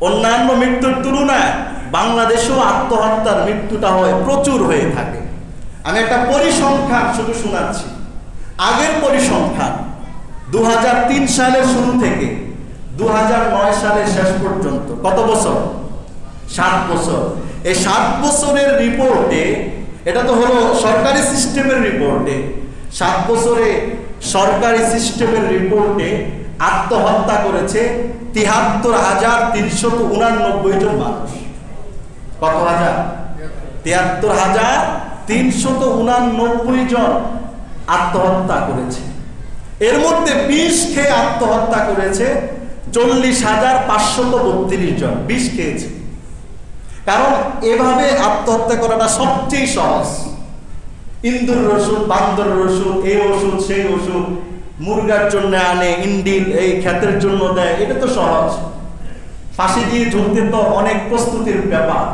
অন্যান্য মৃত্যুর তুলনায় বাংলাদেশেও আত্মহত্যার মৃত্যুটা হয় প্রচুর হয়ে থাকে। আমি একটা পরিসংখ্যান শুধু শোনাচ্ছি। আগের পরিসংখ্যান 2003 সালের শুরু থেকে 2009 সালের শেষ পর্যন্ত কত বছর? 7 বছর। এই 7 বছরের রিপোর্টে, এটা তো হলো সরকারি সিস্টেমের রিপোর্টে, 7 বছরে সরকারি সিস্টেমের রিপোর্টে আত্মহত্যা করেছে 73,389 জন মানুষ। কত হাজার? 73,389 জন আত্মহত্যা করেছে। এর মধ্যে বিষ খেয়ে আত্মহত্যা করেছে 40,532 জন। বিষ খেয়েছে। কারণ এভাবে আত্মহত্যা করাটা সবচেয়ে সহজ। ইন্দুর রসুন, বান্দর রসুন, এই ওষুধ সেই ওষুধ, মুরগার জন্য আনে, ইন্ডিল এই ক্ষেতের জন্য দেয়, এটা তো সহজ। ফাঁসি দিয়ে ঝুলতে তো অনেক প্রস্তুতির ব্যাপার,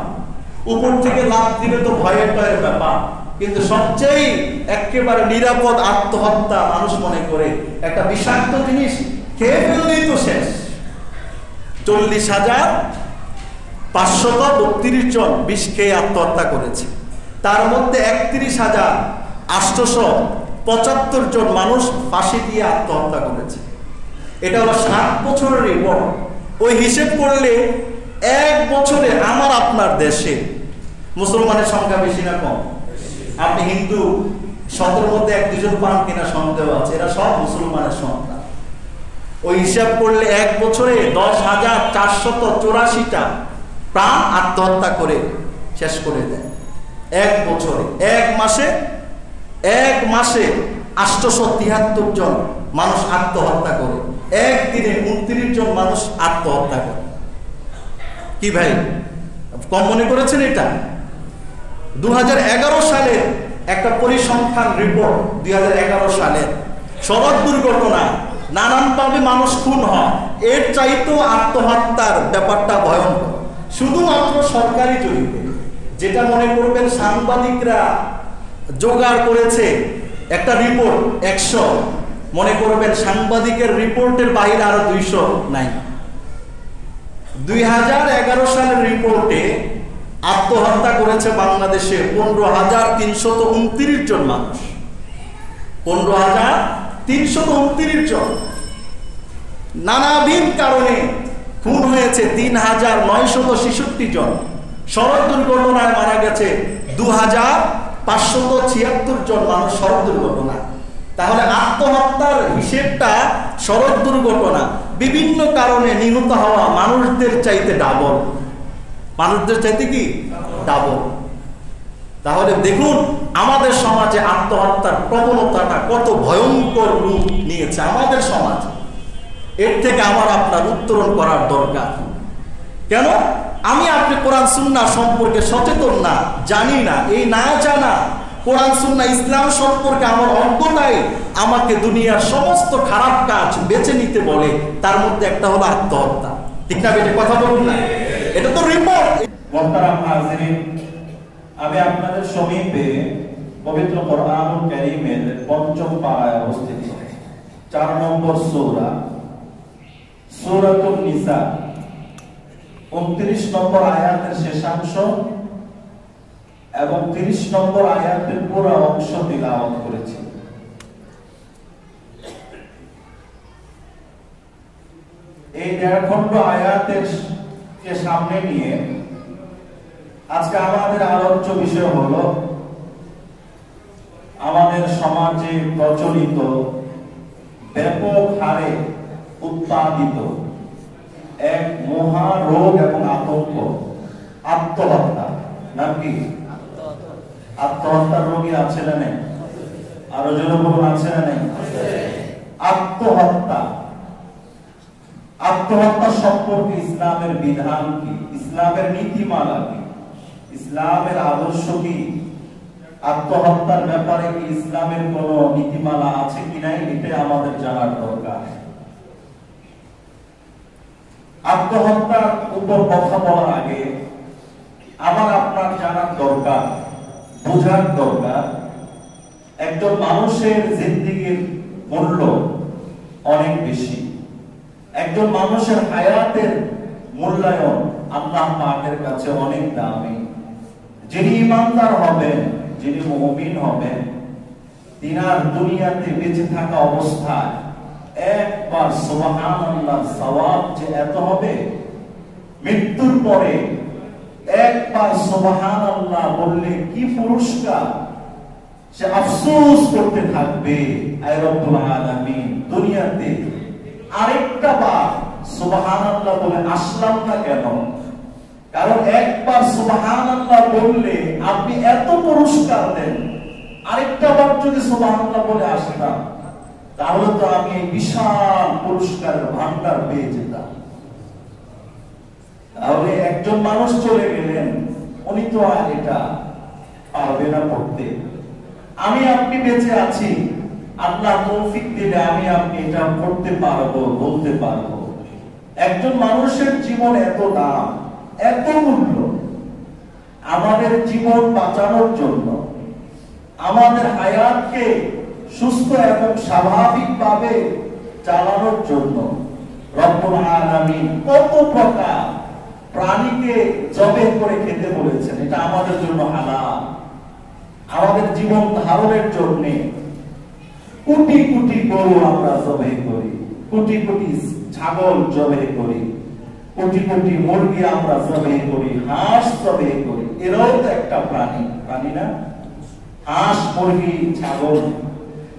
উপর থেকে লাভ দিলে তো ভয়ের ব্যাপার। কিন্তু সবচেয়ে একেবারে নিরাপদ আত্মহত্যা মানুষ মনে করে একটা বিষাক্ত জিনিস খেয়ে ফেললেই তো শেষ। 40,532 জন বিষ খেয়ে আত্মহত্যা করেছে। তার মধ্যে 31,875 জন মানুষ ফাঁসি দিয়ে আত্মহত্যা করেছে। এটা হলো 7 বছরের রিপোর্ট। ওই হিসেব করলে 1 বছরে আমার আপনার দেশে মুসলমানের সংখ্যা বেশি না কম? আপনি হিন্দু 17 মধ্যে 1-2 জন পান কিনা সন্দেহ আছে, এরা সব মুসলমানের সংখ্যা। ওই হিসাব করলে 1 বছরে 10,484টা প্রাণ আত্মহত্যা করে শেষ করে দেয়। 1 বছরে, 1 মাসে 873 জন মানুষ আত্মহত্যা করে। একদিনে 29 জন মানুষ আত্মহত্যা করে। কি ভাই, কম মনে করেছেন? এটা 2011 সালের একটা পরিসংখ্যান রিপোর্ট। 2011 সালের সড়ক দুর্ঘটনায় নানানভাবে মানুষ খুন হয়, এর চাইতেও আত্মহত্যার ব্যাপারটা ভয়ঙ্কর। শুধুমাত্র সরকারি জরিপে, যেটা মনে করবেন সাংবাদিকরা জোগাড় করেছে একটা রিপোর্ট 100, মনে করবেন সাংবাদিকের রিপোর্টের বাইরে আরো 200 নাই। 2011 সালের রিপোর্টে আত্মহত্যা করেছে বাংলাদেশে 15,329 জন মানুষ। 15,329 জন। নানাবিধ কারণে খুন হয়েছে 3,966 জন। সড়ক দুর্ঘটনায় মারা গেছে 2,576 জন মানুষ সড়ক দুর্ঘটনায়। তাহলে আত্মহত্যার হিসেবটা সড়ক দুর্ঘটনা, বিভিন্ন কারণে নিহত হওয়া মানুষদের চাইতে ডাবল। মানুষদের চাইতে কি ডাবল। তাহলে দেখুন আমাদের সমাজে আত্মহত্যার প্রবণতাটা কত ভয়ঙ্কর রূপ নিয়েছে আমাদের সমাজ। এর থেকে আমার আপনার উত্তরণ করার দরকার। কেন? আমি আপনি কোরআন সুন্নাহ সম্পর্কে সচেতন না, জানি না। এই না জানা, কোরআন সুন্নাহ ইসলাম সম্পর্কে আমার অজ্ঞতাই আমাকে দুনিয়ার সমস্ত খারাপ কাজ বেছে নিতে বলে। তার মধ্যে একটা হলো আত্মহত্যা। ঠিক না বেটে? কথা বলুন না, এটা তো রিপোর্ট। মোহতারাম হাজিরিন, আমি আপনাদের সমীপে পবিত্র কোরআনুল কারীমের 5ম পারায় অবস্থিত 4 নম্বর সূরা সূরাতুন নিসা 29 নম্বর আয়াতের শেষাংশ এবং 30 নম্বর আয়াতের পুরো অংশ তিলাওয়াত করেছি। এই 1.5 খণ্ড আয়াতের কে সামনে নিয়ে আজকে আমাদের আলোচ্য বিষয় হলো আমাদের সমাজে প্রচলিত ব্যাপক হারে উৎপাদিত এক মহা রোগ এবং আতঙ্ক, আত্মহত্যা। নাম কি? আত্মহত্যার রোগী আছে না নেই? আরো জোরে বলুন, আছে না নেই? আত্মহত্যা। আত্মহত্যা সম্পর্কে ইসলামের বিধান কি, ইসলামের নীতিমালা কি, ইসলামের আদর্শ কি, আত্মহত্যার ব্যাপারে কি ইসলামের কোন নীতিমালা আছে কি নাই, এটা আমাদের জানার দরকার। আত্মহত্যার উপর কথা বলার আগে আমার আপনার জানার দরকার, বোঝার দরকার, একজন মানুষের জিন্দেগির মূল্য অনেক বেশি। একজন মানুষের হায়াতের মূল্যায়ন আল্লাহ পাকের কাছে অনেক দামি। যিনি ইমানদার হবেন, যিনি মুমিন হবেন, তিনার দুনিয়াতে বেঁচে থাকা অবস্থায় একবার সুবহানাল্লাহ সওয়াব যে এত হবে, মৃত্যুর পরে একবার সুবহানাল্লাহ বললে কি পুরস্কার, সে আফসোস করতে থাকবে আয় রব্বুল আলামিন দুনিয়াতে আরেকটা বার সুবহানাল্লাহ বলে আসলাম না কেন। কারণ একবার সুবহানাল্লাহ বললে আপনি এত পুরস্কার দেন, আরেকটা বার যদি সুবহানাল্লাহ বলে আসতাম তাহলে তো আমি এই বিশাল পুরস্কারের ভান্ডার পেয়ে যেতাম। তাহলে একজন মানুষ চলে গেলেন, উনি তো আর এটা পারবে না পড়তে। আমি আপনি বেঁচে আছি, আল্লাহ তৌফিক দিলে আমি আপনি এটা পড়তে পারবো, বলতে পারবো। একজন মানুষের জীবন এত দাম, এত মূল্য। আমাদের জীবন বাঁচানোর জন্য, আমাদের হায়াতকে সুস্থ এবং স্বাভাবিকভাবে চালানোর জন্য রব্বুল আলামিন কত প্রকার প্রাণীকে জবে করে খেতে বলেছেন। এটা আমাদের জন্য হালাল। আমাদের জীবন ধারণের জন্য কোটি কোটি গরু আমরা জবে করি, কোটি কোটি ছাগল জবে করি, কোটি কোটি মুরগি আমরা জবে করি, হাঁস জবে করি। এরাও তো একটা প্রাণী, প্রাণী না? হাঁস, মুরগি, ছাগল,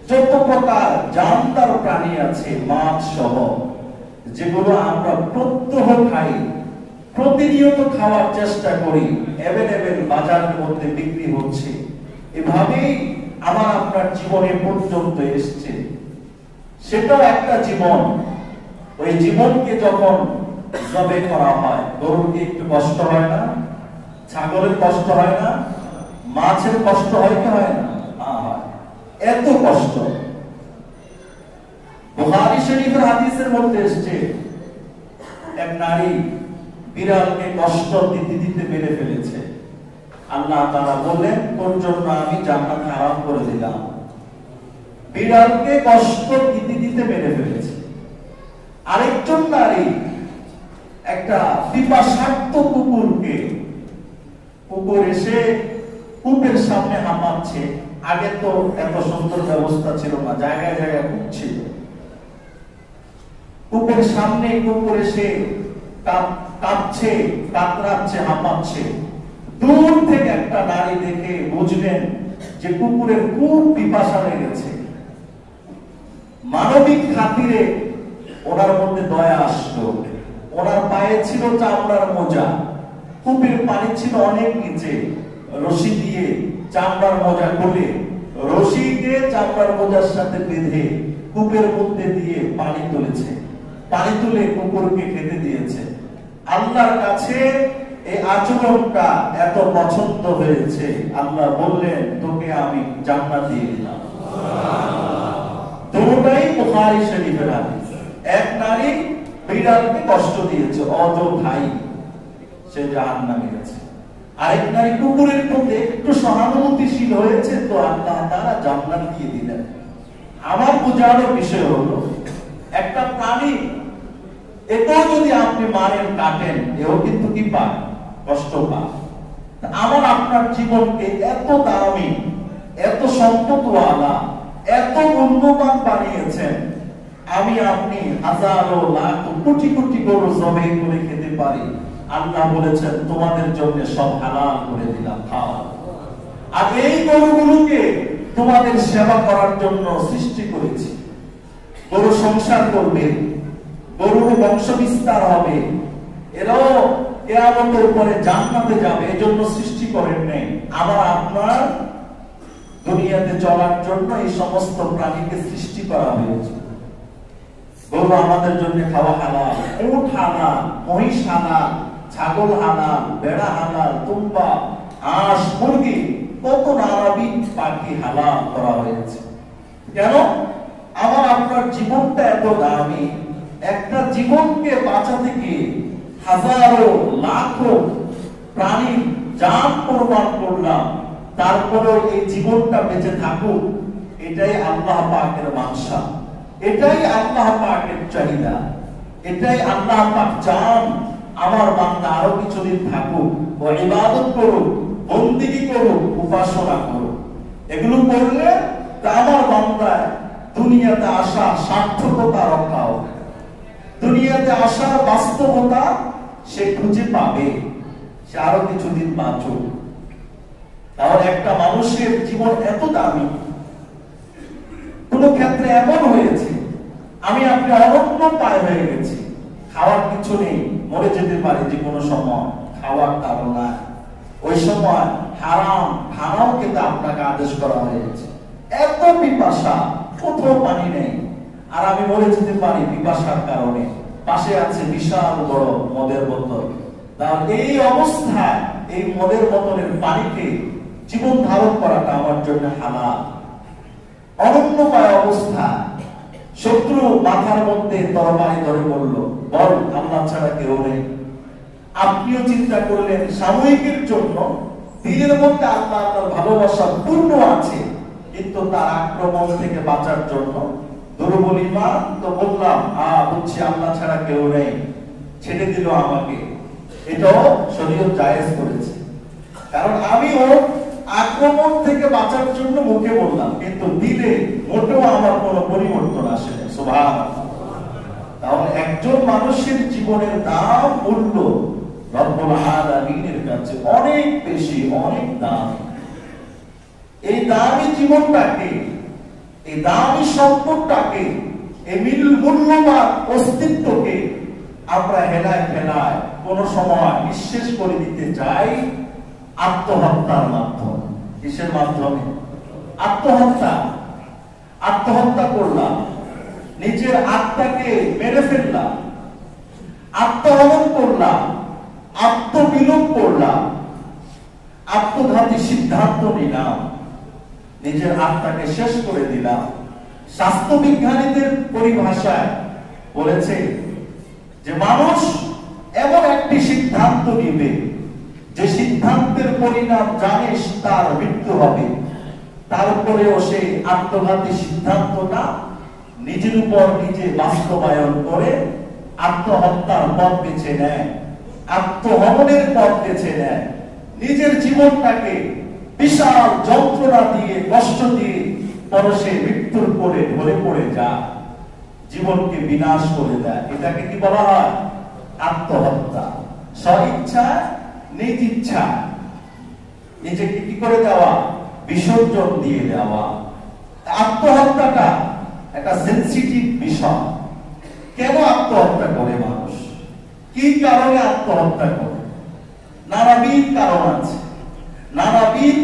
যত প্রকার জানদার প্রাণী আছে, মাছ সহ, যেগুলো আমরা প্রত্যহ খাই, প্রতিনিয়ত খাওয়ার চেষ্টা করি, অ্যাভেলেবেল বাজারের মধ্যে বিক্রি হচ্ছে। এভাবেই আমার আপনার জীবনে পর্যন্ত এসছে। সেটাও একটা জীবন। ওই জীবনকে যখন জবে করা হয়, গরুর কি একটু কষ্ট হয় না? ছাগলের কষ্ট হয় না? মাছের কষ্ট হয় কি হয় না? হয়। এত কষ্ট। বুখারী শরীফের হাদিসের মধ্যে এসেছে, এক নারী বিড়ালকে কষ্ট দিতে দিতে মেরে ফেলেছে। আল্লাহ তাআলা বললেন, তোর জন্য আমি জান্নাত হারাম করে দিলাম। বিড়ালকে কষ্ট দিতে দিতে মেরে ফেলেছে। আরেকজন নারী একটা পিপাসার্ত কুকুরকে, কুকুর এসে কূপের সামনে হাঁপাচ্ছে। আগে তো এত সুন্দর ব্যবস্থা ছিল না, জায়গায় জায়গায় কূপ ছিল। কূপের সামনে কুকুর এসে কাঁপছে, কাতরাচ্ছে, হাঁপাচ্ছে। দূর থেকে একটা নারী দেখে বুঝলেন যে কুকুরের খুব পিপাসা লেগেছে। মানবিক খাতিরে ওনার মধ্যে দয়া আসলো। ওনার পায়ে ছিল চামড়ার মোজা, কূপের পানি ছিল অনেক নিচে। রশি দিয়ে চামড়ার মোজা খুলে, রশিকে চামড়ার মোজার সাথে বেঁধে কূপের মধ্যে দিয়ে পানি তুলেছে। পানি তুলে কুকুরকে খেতে দিয়েছে। আল্লাহর কাছে এই আচরণটা এত পছন্দ হয়েছে, আল্লাহ বললেন, তোকে আমি জান্নাত দিয়ে দিলাম। দুটোই বুখারী শরীফের হাদিস। এক নারী বিড়ালকে কষ্ট দিয়েছে, অযথাই সে জাহান্নামে গেছে। আরেক নারী কুকুরের প্রতি একটু সহানুভূতিশীল হয়েছে, তো আল্লাহ তাআলা জান্নাত দিয়ে দিলেন। আমার বোঝানোর বিষয় হলো, একটা প্রাণী এটাও যদি আপনি মারেন, কাটেন, এও কিন্তু কি পায়? কষ্ট পায়। আমার আপনার জীবনকে এত দামি, এত সম্পদওয়ালা, এত মূল্যবান বানিয়েছেন। আমি আপনি হাজারো লাখ কোটি কোটি গরু জবে করে খেতে পারি। আল্লাহ বলেছেন, তোমাদের জন্য সব হালাল করে দিলাম, খাও। আর এই গরুগুলোকে তোমাদের সেবা করার জন্য সৃষ্টি করেছি। গরু সংসার করবে, গরুর বংশ বিস্তার হবে, এরাও কিয়ামতের পরে জান্নাতে যাবে। এজন্য সৃষ্টি করেন নাই। আবার আপনার দুনিয়াতে চলার জন্য এই সমস্ত প্রাণীকে সৃষ্টি করা হয়েছে। গরু আমাদের জন্য খাওয়া হালাল, উট হালাল, মহিষ হালাল, ছাগল হালাল, বেড়া হালাল, তুম্বা, হাঁস, মুরগি, কত নানাবিধ পাখি হালাল করা হয়েছে। কেন? আমার আপনার জীবনটা এত দামি। একটা জীবনকে বাঁচাতে গিয়ে হাজারো লাখো প্রাণীর জান কোরবান করলাম, তারপরেও এই জীবনটা বেঁচে থাকুক। এটাই আল্লাহ পাকের মানসা, এটাই আল্লাহ পাকের চাহিদা, এটাই আল্লাহ পাক চান আমার বান্দা আরো কিছুদিন থাকুক, ও ইবাদত করুক, বন্দেগী করুক, উপাসনা করুক। এগুলো করলে আমার বান্দায় দুনিয়াতে আসা সার্থকতা রক্ষা হবে, দুনিয়াতে আসার বাস্তবতা সে খুঁজে পাবে, সে আরো কিছুদিন বাঁচুক। তাহলে একটা মানুষের জীবন এত দামি, কোন ক্ষেত্রে এমন হয়েছে আমি আপনি অনন্য পায় হয়ে গেছি, খাওয়ার কিছু নেই, মরে যেতে পারে যে কোনো সময়, খাওয়ার কারণে ওই সময় হারাম খানাও খেতে আপনাকে আদেশ করা হয়েছে। এত পিপাসা, কোথাও পানি নেই, আর আমি মরে যেতে পারি পিপাসার কারণে, পাশে আছে বিশাল বড় মদের বোতল। তাহলে এই অবস্থায় এই মদের বোতলের পানিকে জীবন ধারণ করাটা আমার জন্য হালাল। অনন্যময় অবস্থা, শত্রু মাথার মধ্যে তরবারি ধরে বলল, বল আল্লাহ ছাড়া কেউ নেই। আপনিও চিন্তা করলেন সাময়িকের জন্য দিলের মধ্যে আল্লাহ আল্লাহর ভালোবাসা পূর্ণ আছে, কিন্তু তার আক্রমণ থেকে বাঁচার জন্য দুর্বল ঈমান তো বললাম বুঝছি আল্লাহ ছাড়া কেউ নেই, ছেড়ে দিল আমাকে। এটাও শরীয়ত জায়েজ করেছে, কারণ আমিও আক্রমণ থেকে বাঁচার জন্য মুখে বললাম, কিন্তু দিলে মোটেও আমার কোনো পরিবর্তন আসে না। সুবহানাল্লাহ। তাহলে একজন মানুষের জীবনের দাম, মূল্য রব্বুল আলামিনের কাছে অনেক বেশি, অনেক দাম। এই দামি জীবনটাকে, এই দামি সম্পদটাকে, এই মূল্যবান অস্তিত্বকে আমরা হেলায় ফেলায় কোন সময় নিঃশেষ করে দিতে চাই আত্মহত্যার মাধ্যমে। কিসের মাধ্যমে? আত্মহত্যা। আত্মহত্যা করলাম, নিজের আত্মাকে মেরে ফেললাম, আত্মহনন করলাম, আত্মবিলোপ করলাম, আত্মঘাতী সিদ্ধান্ত নিলাম, নিজের আত্মাকে শেষ করে দিলাম। স্বাস্থ্য বিজ্ঞানীদের পরিভাষায় বলেছে যে মানুষ এমন একটি সিদ্ধান্ত নিবে যে সিদ্ধান্তের পরিণাম জানে তার মৃত্যু হবে, তারপরেও সে আত্মঘাতী সিদ্ধান্তটা নিজের উপর নিজে বাস্তবায়ন করে আত্মহত্যার পথ বেছে নেয়, আত্মহননের পথ বেছে নেয়, নিজের জীবনটাকে বিশাল যন্ত্রণা দিয়ে, কষ্ট দিয়ে পরে সে মৃত্যুর কোলে ঢলে পড়ে যায়, জীবনকে বিনাশ করে দেয়। এটাকে কি বলা হয়? আত্মহত্যা। স্বইচ্ছা, নিজ ইচ্ছা নিজেকে কি করে দেওয়া? বিসর্জন দিয়ে দেওয়া। আত্মহত্যাটা একটা সেনসিটিভ বিষয়। কেন আত্মহত্যা করে মানুষ? কি কারণে আত্মহত্যা করে? নানাবিধ কারণ আছে, নানাবিধ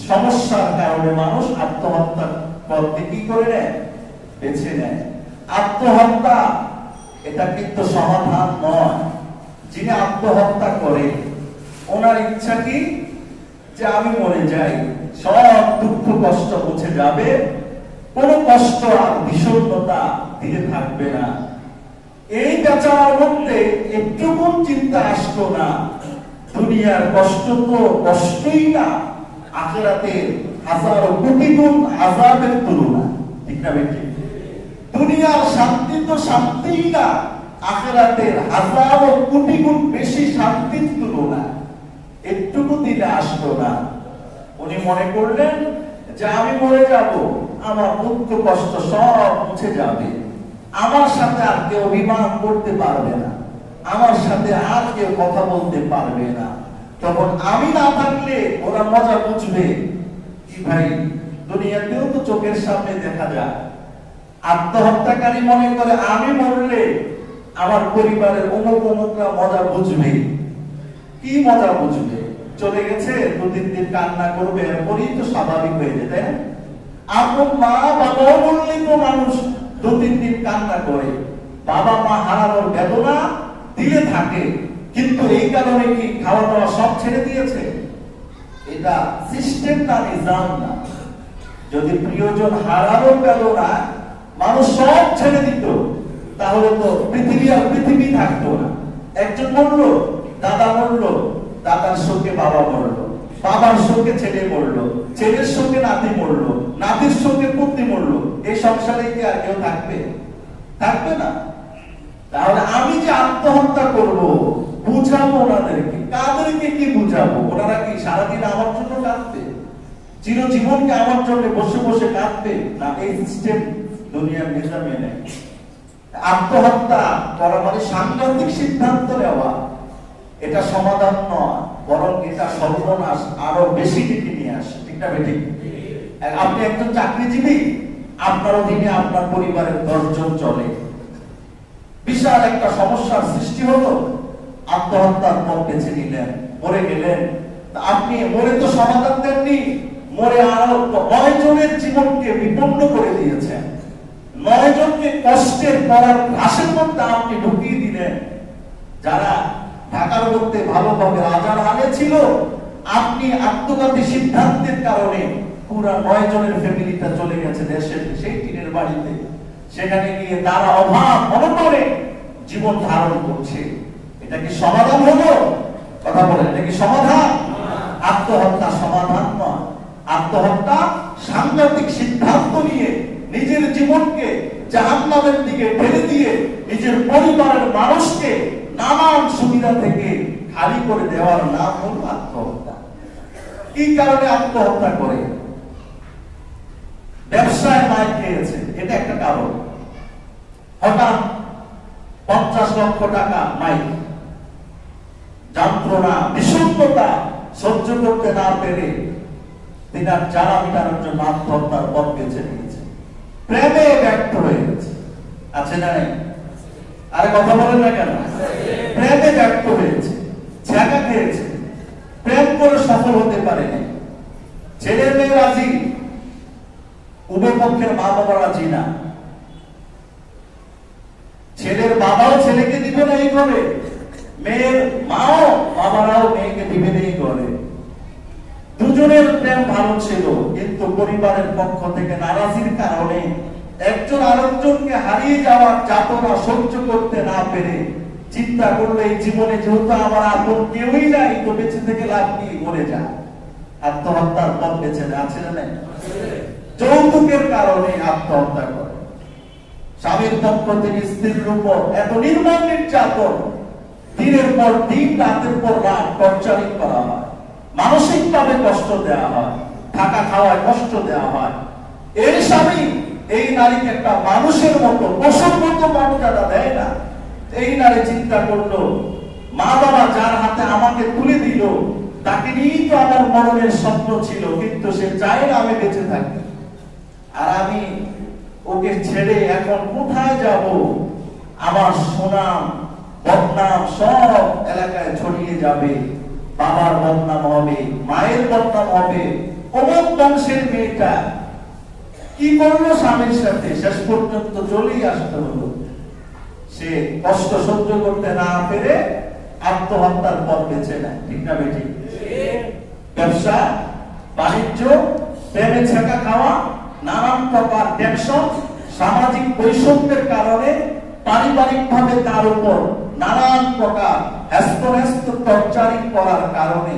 সমস্যার কারণে মানুষ আত্মহত্যার পথে কি করে নেয়? বেছে নেয়। আত্মহত্যা এটা কিন্তু সমাধান নয়। যিনি আত্মহত্যা করে ওনার ইচ্ছা কি? যে আমি মরে যাই, সব দুঃখ কষ্ট মুছে যাবে, কোনো কষ্ট আর বিষণ্ণতা দিতে থাকবে না। এই বেচারার মধ্যে একটুকু চিন্তা আসতো না, দুনিয়ার কষ্ট তো কষ্টই না, আখিরাতের হাজারো কোটি গুণ আযাবের তুলনা। ঠিক না বেটি? দুনিয়ার শান্তি তো শান্তিই না, আখিরাতের হাজারো কোটি গুণ বেশি শান্তির তুলনা। একটুকু দিলে আসতো না। উনি মনে করলেন যে আমি মরে যাব, আমার দুঃখ কষ্ট সব মুছে যাবে, আমার সাথে আর কেউ অভিমান করতে পারবে না, আমার সাথে আর কেউ কথা বলতে পারবে না, তখন আমি না থাকলে ওরা মজা বুঝবে। কি ভাই, দুনিয়াতেও তো চোখের সামনে দেখা যায় আত্মহত্যাকারী মনে করে আমি মরলে আমার পরিবারের অমুক অমুকরা মজা বুঝবে। কি মজা বুঝবে? চলে গেছে, 2-3 দিন কান্না করবে, এরপরই তো স্বাভাবিক হয়ে যায়, তাই না? আপন মা বাবাও বললে তো মানুষ 2-3 দিন কান্না করে, বাবা মা হারানোর বেদনা দিলে থাকে, কিন্তু এই কারণে কি খাওয়া দাওয়া সব ছেড়ে দিয়েছে? এটা সিস্টেম না, নিজাম না। যদি প্রিয়জন হারানোর বেদনা মানুষ সব ছেড়ে দিত, তাহলে তো পৃথিবী আর পৃথিবী থাকতো না। একজন মরলো, দাদা মরলো, দাদার শোকে বাবা মরলো, বাবার শোকে ছেলে মরলো, ছেলের শোকে নাতি মরলো, নাতির শোকে পুত্রী মরলো। এই সংসারে কি আর কেউ থাকবে? থাকবে না। তাহলে আমি যে আত্মহত্যা করব, বুঝাবো ওনাদেরকে। কাদেরকে কি বুঝাবো? ওনারা কি সারাদিন আমার জন্য কাঁদবে? চিরজীবনকে আমার জন্য বসে বসে কাঁদবে? না, এই সিস্টেম দুনিয়ার নিজামে নেই। আত্মহত্যা করা মানে সাংঘাতিক সিদ্ধান্ত নেওয়া, এটা সমাধান নয়, বরং এটা সর্বনাশ আরো বেশি ডেকে নিয়ে আসে। ঠিক না বেঠিক? আপনি একজন চাকরিজীবী, আপনার অধীনে আপনার পরিবারের 10 জন চলে, বিশাল একটা সমস্যার সৃষ্টি হলো, আত্মহত্যার পথ বেছে নিলেন, মরে গেলেন। আপনি মরে তো সমাধান দেননি, মরে আরো 9 জনের জীবনকে বিপন্ন করে দিয়েছেন। 9 জনকে কষ্টের করার ঘাসের মধ্যে আপনি ঢুকিয়ে দিলেন। যারা ঢাকার মধ্যে ভালোভাবে রাজার হালে ছিল, আপনি আত্মঘাতী সিদ্ধান্তের কারণে পুরা 9 জনের ফ্যামিলিটা চলে গেছে দেশের সেই টিনের বাড়িতে। সেখানে গিয়ে তারা অভাব অনটনে জীবন ধারণ করছে। এটা কি সমাধান হলো? কথা বলেন, এটা কি সমাধান? আত্মহত্যা সমাধান নয়। আত্মহত্যা সাংঘাতিক সিদ্ধান্ত নিয়ে নিজের জীবনকে জাহান্নামের দিকে ঠেলে দিয়ে নিজের পরিবারের মানুষকে নানান সুবিধা থেকে খালি করে দেওয়ার নাম হলো আত্মহত্যা। কি কারণে আত্মহত্যা করে? ব্যবসায় মার খেয়েছে, এটা একটা কারণ। হঠাৎ 50 লক্ষ টাকা মাইক, যন্ত্রণা বিষণ্ণতা সহ্য করতে না পেরে তিনি আর জ্বালা মেটানোর জন্য আত্মহত্যার পথ বেছে নিয়েছে। প্রেমে ব্যর্থ হয়ে গেছে, আছে না নেই? আরে কথা বলেন না কেন? প্রেমে ব্যর্থ হয়েছে, ঝাঁকা খেয়েছে, প্রেম করে সফল হতে পারেনি। ছেলে মেয়ে রাজি, উভয় পক্ষের মা বাবা রাজি না। ছেলের বাবাও ছেলেকে দিবে না এই ঘরে, মেয়ের মাও বাবারাও মেয়েকে দিবে না এই ঘরে। দুজনের প্রেম ভালো ছিল, কিন্তু পরিবারের পক্ষ থেকে নারাজির কারণে একজন আরেকজনকে হারিয়ে যাওয়ার যাতনা সহ্য করতে না পেরে চিন্তা করলো এই জীবনে যেহেতু আমার আপন কেউই নাই, তো বেঁচে থেকে লাভ কি, মরে যা। আত্মহত্যার পথ বেছে নেয়, আছে না? যৌতুকের কারণে আত্মহত্যা করে। স্বামীর পক্ষ থেকে স্ত্রীর উপর এত নির্মম নির্যাতন, দিনের পর দিন, রাতের পর রাত টর্চারিং করা হয়, মানসিক ভাবে কষ্ট দেওয়া হয়, থাকা খাওয়ায় কষ্ট দেওয়া হয়। এই স্বামী এই নারীকে একটা মানুষের মতো, পশুর মতো মর্যাদা দেয় না। এই নারী চিন্তা করলো, মা বাবা যার হাতে আমাকে তুলে দিল, তাকে নিয়েই তো আমার মরণের স্বপ্ন ছিল, কিন্তু সে চায় না আমি বেঁচে থাকি। আর আমি ওকে ছেড়ে এখন কোথায় যাব? আমার সুনাম বদনাম সব এলাকায় ছড়িয়ে যাবে, বাবার বদনাম হবে, মায়ের বদনাম হবে। অমুক বংশের মেয়েটা কি করলো স্বামীর সাথে, শেষ পর্যন্ত চলেই আসতে হলো। সে কষ্ট সহ্য করতে না পেরে আত্মহত্যার পথ বেছে নেয়। ঠিক না বেঠিক? ব্যবসা বাণিজ্য, প্রেমে ছেঁকা খাওয়া, নানান প্রকার টেনশন, সামাজিক বৈষম্যের কারণে পারিবারিক ভাবে তার উপর নানান প্রকার টর্চারিং করার কারণে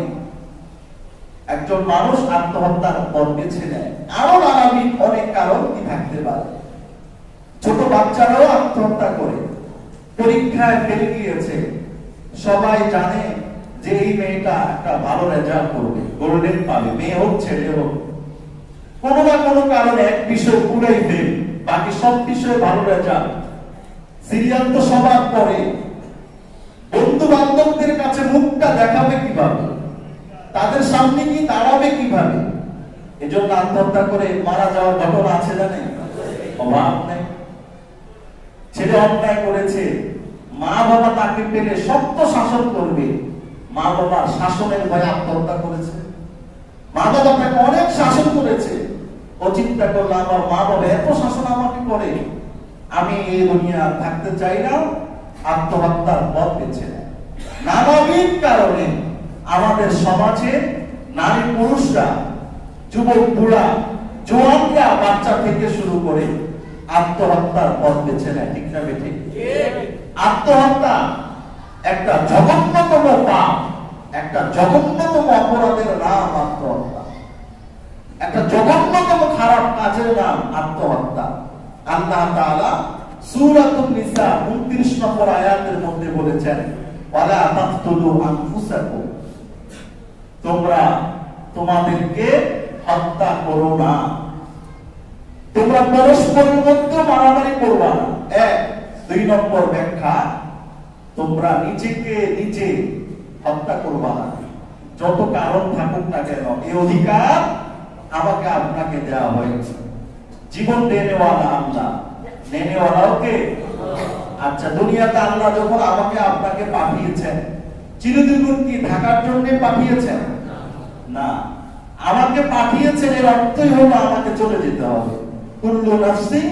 একজন মানুষ আত্মহত্যার পথ বেছে নেয়। আরো নানাবিধ অনেক কারণ কি থাকতে পারে। ছোট বাচ্চারাও আত্মহত্যা করে, পরীক্ষায় ফেল গিয়েছে, সবাই জানে যে এই মেয়েটা একটা ভালো রেজাল্ট করবে, গোল্ডেন পাবে, মেয়ে হোক ছেলে হোক, কোনো না কোনো কারণে এক বিষয় পুরাই ফেল, বাকি সব বিষয়ে ভালো রেজাল্ট। সিরিয়াল তো সবার পরে, বন্ধু বান্ধবদের কাছে মুখটা দেখাবে কিভাবে, তাদের সামনে কি দাঁড়াবে কিভাবে? এজন্য আত্মহত্যা করে মারা যাওয়ার ঘটনা আছে জানেন? অভাব নেই। ছেলে অন্যায় করেছে, মা বাবা তাকে পেলে শক্ত শাসন করবে, মা বাবার শাসনের ভয়ে আত্মহত্যা করেছে। মা বাবা তাকে অনেক শাসন করেছে, ও চিন্তা করলো আমার মা বাবা এত শাসন আমাকে করে, আমি এই দুনিয়া থাকতে চাই না, আত্মহত্যার পথ বেছে নেয়। নানাবিধ কারণে আমাদের সমাজে নারী পুরুষরা, যুবক বুড়া, জোয়ানরা, বাচ্চা থেকে শুরু করে আত্মহত্যার পথ বেছে নেয়। ঠিক না বেঠিক? আত্মহত্যা একটা জঘন্যতম পাপ, একটা জঘন্যতম অপরাধের নাম আত্মহত্যা, একটা জঘন্যতম খারাপ কাজের নাম আত্মহত্যা। আল্লাহ তাআলা সূরাতুন নিসা 29 নম্বর আয়াতের মধ্যে বলেছেন, ওয়ালা আনফুসাকুম, তোমরা তোমাদেরকে হত্যা করো না, তোমরা পরস্পরের মধ্যে মারামারি করবা না। এক। 2 নম্বর ব্যাখ্যা, তোমরা নিজেকে নিজে হত্যা করবা না, যত কারণ থাকুক না কেন। এই অধিকার আমাকে আপনাকে দেওয়া হয়েছে। জীবন দেনেওয়ালা আল্লাহ, নেনেওয়ালাও কে? আচ্ছা, দুনিয়াতে আল্লাহ যখন আমাকে আপনাকে পাঠিয়েছেন, চিরজীবন কি থাকার জন্য পাঠিয়েছেন? না, আমাকে পাঠিয়েছেন এর অর্থই হলো আমাকে চলে যেতে হবে। কুল্লু নাফসিন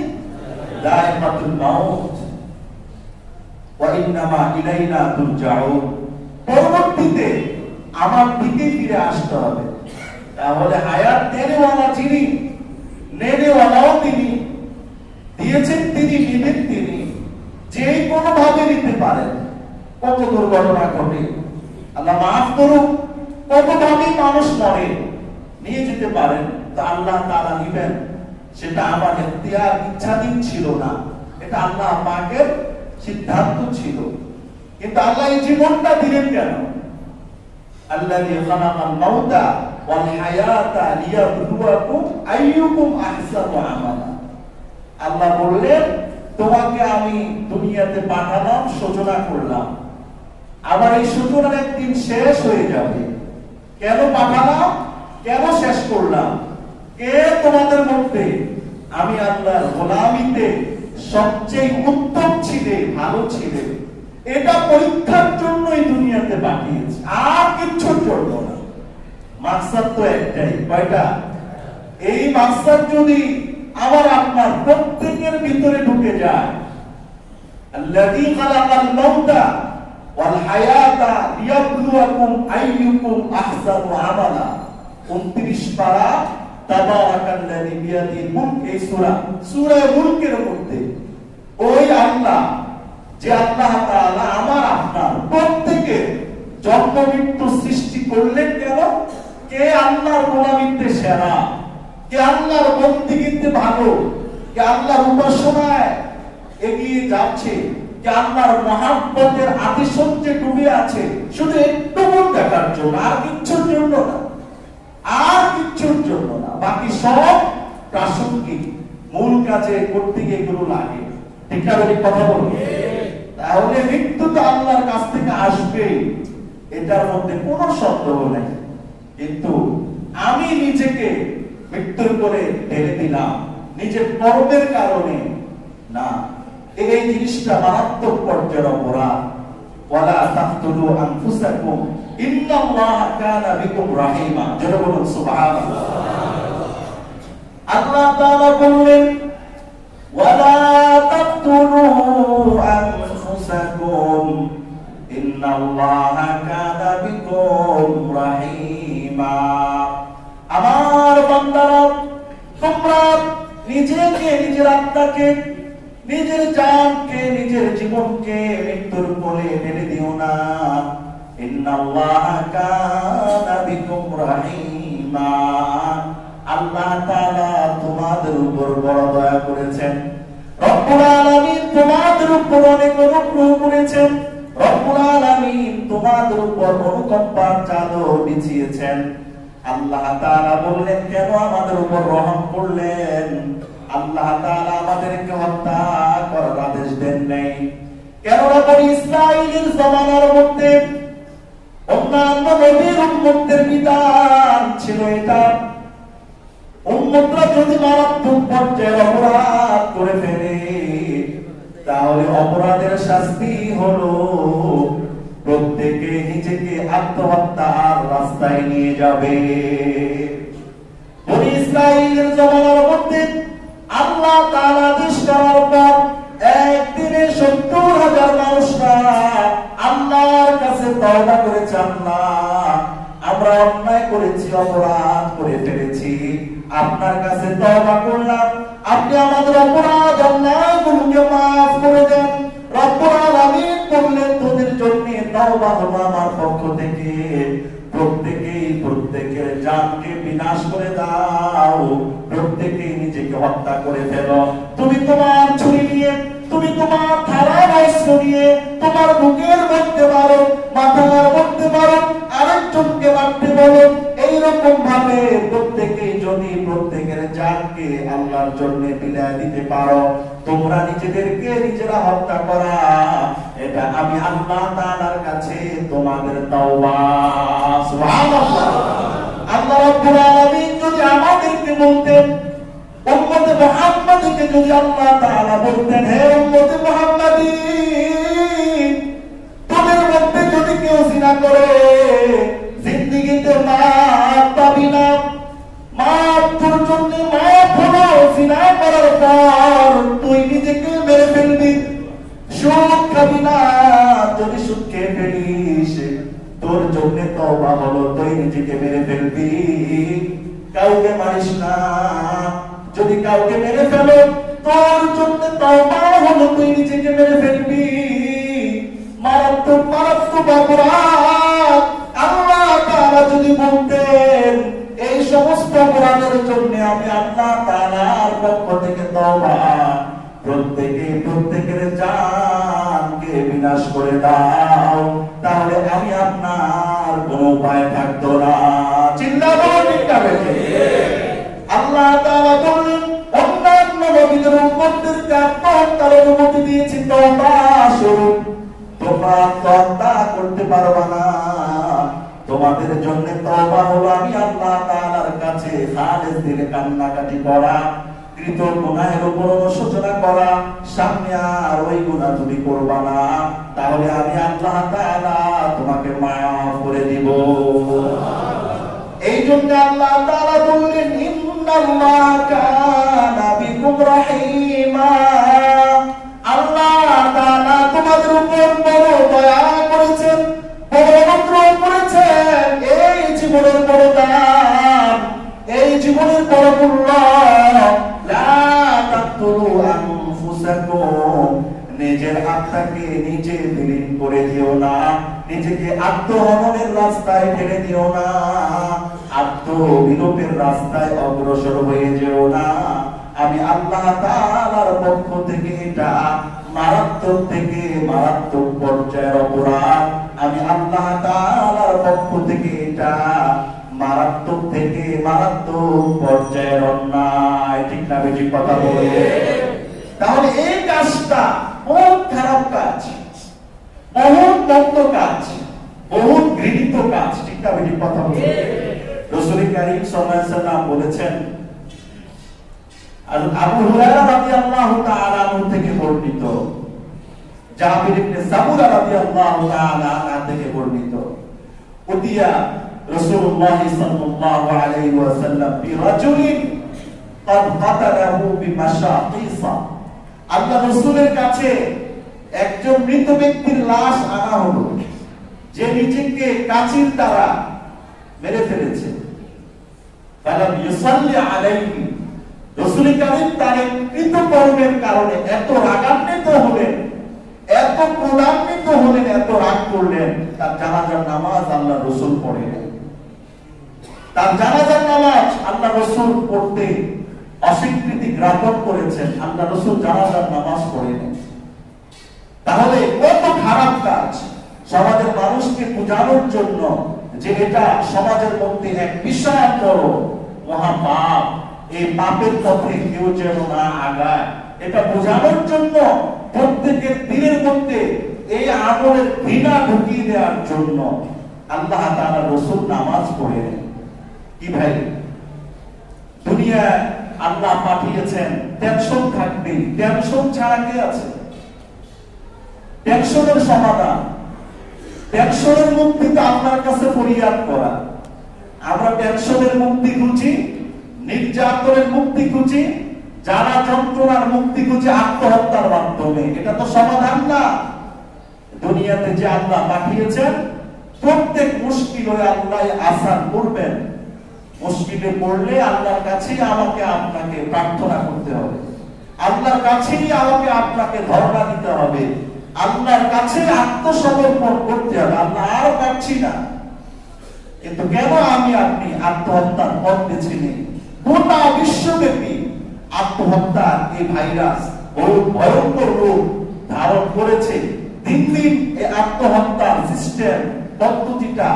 যায়কাতুল মাউত ওয়া ইন্নামা ইলাইনা তুরজাউন, পরবর্তীতে আমার দিকে ফিরে আসতে হবে। তাহলে হায়াত দেনেওয়ালা যিনি, নেনেওয়ালাও তিনি, দিয়েছেন তিনি, নিবেন তিনি, যে কোনো ভাবে নিতে পারেন। কত দুর্ঘটনা ঘটে, আল্লাহ মাফ করুক, কত ভাবে মানুষ মরে, নিয়ে যেতে পারেন, তা আল্লাহ তাআলা নিবেন। সেটা আমার ইখতিয়ার, ইচ্ছাধীন ছিল না, এটা আল্লাহ পাকের সিদ্ধান্ত ছিল। কিন্তু আল্লাহ এই জীবনটা দিলেন কেন? আল্লাযী খালাকাল মাউতা ওয়াল হায়াতা লিয়াবলুয়াকুম আইয়ুকুম আহসানু আমালা। আল্লাহ বললেন, তোমাকে আমি দুনিয়াতে পাঠালাম, সূচনা করলাম, আবার এই সূচনার একদিন শেষ হয়ে যাবে। কেন পাঠালাম, কেন শেষ করলাম? কে তোমাদের মধ্যে আমি আল্লাহর গোলামিতে সবচেয়ে উত্তম ছিলে, ভালো ছিলে, এটা পরীক্ষার জন্য এই দুনিয়াতে পাঠিয়েছি, আর কিচ্ছুর জন্য না। মাকসাদ তো একটাই, কয়টা? এই মাকসাদ যদি আমার আপনার প্রত্যেকের ভিতরে ঢুকে যায়, আল্লাযী খালাকাল মাউতা ওয়াল হায়াতা লিয়াবলুয়াকুম আইয়ুকুম আহসানু আমালা, 29 পারা তাবারাকাল্লাযী বিয়াদিহিল মুলক, এই সূরা মুলকের মধ্যে ওই আল্লাহ, যে আল্লাহ তাআলা আমার আপনার প্রত্যেকের জন্ম মৃত্যু সৃষ্টি করলেন কেন? কে আল্লাহর গোলামিতে সেরা, কে আল্লাহর বন্দেগীতে ভালো, কে আল্লাহর উপাসনায় এগিয়ে যাচ্ছে, কে আল্লাহর মহাব্বতের আতিশয্যে ডুবে আছে, শুধু একটু দেখার জন্য, আর কিচ্ছুর জন্য না, আর কিচ্ছুর জন্য না। বাকি সব প্রাসঙ্গিক, মূল কাজে করতে গিয়ে এগুলো লাগে। ঠিক না বলি কথা বলুন? তাহলে মৃত্যু তো আল্লাহর কাছ থেকে আসবেই, এটার মধ্যে কোনো সন্দেহ নেই। কিন্তু আমি নিজেকে মৃত্যুর করে ঢেলে দিলাম নিজের কর্মের কারণে, না, এই জিনিসটা মারাত্মক পর্যায়ের অপরাধ। ওয়ালা তাকতুলু আনফুসাকুম ইন্নাল্লাহা কানা বিকুম রাহিমা। জোরে বলুন সুবহানাল্লাহ। আল্লাহ তাআলা বললেন, ওয়ালা তাকতুলু আনফুসাকুম ইন্নাল্লাহা কানা বিকুম রাহিমা। আমার বান্দারা, তোমরা নিজেকে, নিজের আত্মাকে, নিজের জানকে, নিজের জীবনকে মৃত্যুর কোলে ঠেলে দিও না। ইন্নাল্লাহা কানা বিকুম রাহিমা। আল্লাহ তাআলা তোমাদের উপর বড় দয়া করেছেন। রব্বুল আলামিন তোমাদের উপর অনেক অনুগ্রহ করেছেন। রব্বুল আলামিন তোমাদের উপর অনুকম্পার চাদর বিছিয়েছেন। আল্লাহ তাআলা বললেন, কেন আমাদের উপর রহম করলেন? আল্লাহ তাআলা আমাদেরকে হত্যা করার আদেশ দেন নাই। কেননা বনি ইসরাঈলের জামানার মধ্যে অন্যান্য নবীর উম্মতদের বিধান ছিল এটা, উম্মতরা যদি মারাত্মক পর্যায়ে অপরাধ করে ফেলে, তাহলে অপরাধের শাস্তি হলো প্রত্যেকে নিজেকে আত্মহত্যার রাস্তায় নিয়ে যাবে। বনি ইসরাঈলের জামানার মধ্যে আল্লাহ তাআলা আদেশ করার পর একদিনে ৭০,০০০ মানুষরা আল্লাহর কাছে তওবা করেছে, আল্লাহ আমরা অন্যায় করেছি, অপরাধ করে ফেলেছি, আপনার কাছে তওবা করলাম, আপনি আমাদের অপরাধ অন্যায়গুলোকে মাফ করে দেন। রব্বুল আলামিন বললেন, তোদের জন্য তওবা হলো আমার পক্ষ থেকে, প্রত্যেকেই প্রত্যেকের জানকে বিনাশ করে দাও, প্রত্যেকেই নিজেকে হত্যা করে ফেলো। তুমি তোমার ছুরি নিয়ে, তুমি তোমার ধারার অস্ত্র নিয়ে তোমার বুকের মধ্যে মারো, মাথার মধ্যে মারো, যেতে পারো, তোমরা নিজেদেরকে নিজেরা হত্যা করা, এটা আমি আল্লাহ তাআলার কাছে তোমাদের তাওবা। সুবহানাল্লাহ। আল্লাহ রাব্বুল আলামিন যদি আমাদেরকে বলতেন, উম্মতে মুহাম্মাদকে যদি আল্লাহ তাআলা বলতেন, হে উম্মতে মুহাম্মাদি, তোমাদের মধ্যে যদি কেউ জিনা করে জিন্দেগিতে মাফ পাবি না, মাফ তোর জন্য মাফ হলো, জিনা করার পর তুই নিজেকে মেরে ফেলবি, সুদ খাবি না, যদি সুদ খেয়ে ফেলিস তোর জন্য তওবা হলো, তুই নিজেকে মেরে ফেলবি। কাউকে মারিস না, যদি কাউকে মেরে ফেলো তোর জন্য তওবা হলো, তুই নিজেকে মেরে ফেলবি। মারাত্মক মারাত্মক অপরাধ। আল্লাহ তাআলা যদি বলতেন এই সমস্ত অপরাধের জন্য আমি আল্লাহ তাআলার পক্ষ থেকে তওবা, প্রত্যেকের জানকে বিনাশ করে দাও, তাহলে আমি আপনার কোনো উপায় থাকতো না। চিল্লাবো ঠিক আছে? আল্লাহ তাআলা বললেন অন্যান্য নবীদের উম্মতদেরকে আত্মহত্যার অনুমতি দিয়েছি তওবা স্বরূপ। তোমরা আত্মহত্যা করতে পারবে না, তোমাদের জন্য তওবা হলো আমি আল্লাহ তাআলার কাছে খালেস দিলে কান্নাকাটি করা, কৃত গুনাহের উপর অনুশোচনা করা, সামনে আর ওই গুনাহ তুমি করবা না, তাহলে আমি আল্লাহ তাআলা তোমাকে মাফ করে দিব। এই জন্য আল্লাহ তাআলা বললেন ইন্নাল্লাহা কানা বিকুম রাহিমা, আল্লাহ তাআলা তোমাদের উপর বড় দয়া করেছেন, বড় অনুগ্রহ করেছেন। এই জীবনের বড় দাম, এই জীবনের বড় মূল্য। লা তাকতুলু আনফুসাকুম, নিজের আত্মাকে নিজে বিলীন করে দিও না, নিজেকে আত্মহননের রাস্তায় ঠেলে দিও না, আত্মবিলোপের রাস্তায় অগ্রসর হয়ে যেও না। আমি আল্লাহ তাআলার পক্ষ থেকে এটা মারাত্মক থেকে মারাত্মক পর্যায়ের অপরাধ, আমি আল্লাহ তাআলার পক্ষ থেকে এটা মারাত্মক থেকে মারাত্মক পর্যায়ের অন্যায়। ঠিক না বেশি কথা বলে? তাহলে এই কাজটা বহুত খারাপ কাজ, বহুত মন্দ কাজ, বহুত ঘৃণিত কাজ। ঠিক না বেশি কথা বলে? রাসূল কারীম সাল্লাল্লাহু আলাইহি ওয়াসাল্লাম বলেছেন, আবু হুরায়রা রাদিয়াল্লাহু তাআলা আনহু থেকে বর্ণিত, জাবির ইবনে সামুরা রাদিয়াল্লাহু তাআলা আনহু থেকে বর্ণিত, উতিয়া রাসূলুল্লাহ সাল্লাল্লাহু আলাইহি ওয়াসাল্লাম বিরাজুলিন قد قتله بمشاقيص, আল্লাহ রাসূলের কাছে একজন মৃত ব্যক্তির লাশ আনা হলো, যে নিজেকে কাঁচির দ্বারা মেরে ফেলেছে। ফালাম ইউসাল্লি আলাইহি, রাসূল কারীম তার কৃতকর্মের কারণে এত রাগান্বিত হলেন, এত ক্রোধান্বিত হলেন, এত রাগ করলেন, তার জানাজার নামাজ আল্লাহ রাসূল পড়েন। তার জানাজার নামাজ আল্লাহ রাসূল পড়তে অস্বীকৃতি জ্ঞাপন করেছেন, আল্লাহ রাসূল জানাজার নামাজ পড়েন। তাহলে কত খারাপ কাজ, সমাজের মানুষকে বোঝানোর জন্য যে এটা সমাজের মধ্যে এক বিশাল বড় মহা পাপ, এই পাপের পথে কেউ যেন না আগায়, এটা বোঝানোর জন্য প্রত্যেকের দিনের মধ্যে এই আমলের ঘৃণা ঢুকিয়ে দেওয়ার জন্য আল্লাহ তাআলা রাসূল নামাজ পড়েন। কি ভাই, দুনিয়া আল্লাহ পাঠিয়েছেন, টেনশন থাকবে, টেনশন ছাড়া কি আছে? টেনশনের সমাধান, টেনশনের মুক্তি তো আল্লাহর কাছে ফরিয়াদ করা। আমরা টেনশনের মুক্তি খুঁজি, নির্যাতনের মুক্তি খুঁজি, জ্বালা যন্ত্রণার মুক্তি খুঁজি আত্মহত্যার মাধ্যমে। এটা তো সমাধান না। দুনিয়াতে যে আল্লাহ পাঠিয়েছেন, প্রত্যেক মুশকিলে আল্লাহ আসান করবেন। মুশকিলে পড়লে আল্লাহর কাছেই আমাকে আপনাকে প্রার্থনা করতে হবে, আল্লাহর কাছেই আমাকে আপনাকে ধর্ণা দিতে হবে, আল্লাহর কাছে আত্মসমর্পণ করতে হবে। আল্লাহ আর পাচ্ছি না, কিন্তু কেন আমি আপনি আত্মহত্যার পথ বেছে নিই? গোটা বিশ্বব্যাপী আত্মহত্যার এই ভাইরাস বহু ভয়ঙ্কর রূপ ধারণ করেছে। দিন দিন এই আত্মহত্যার সিস্টেম, পদ্ধতিটা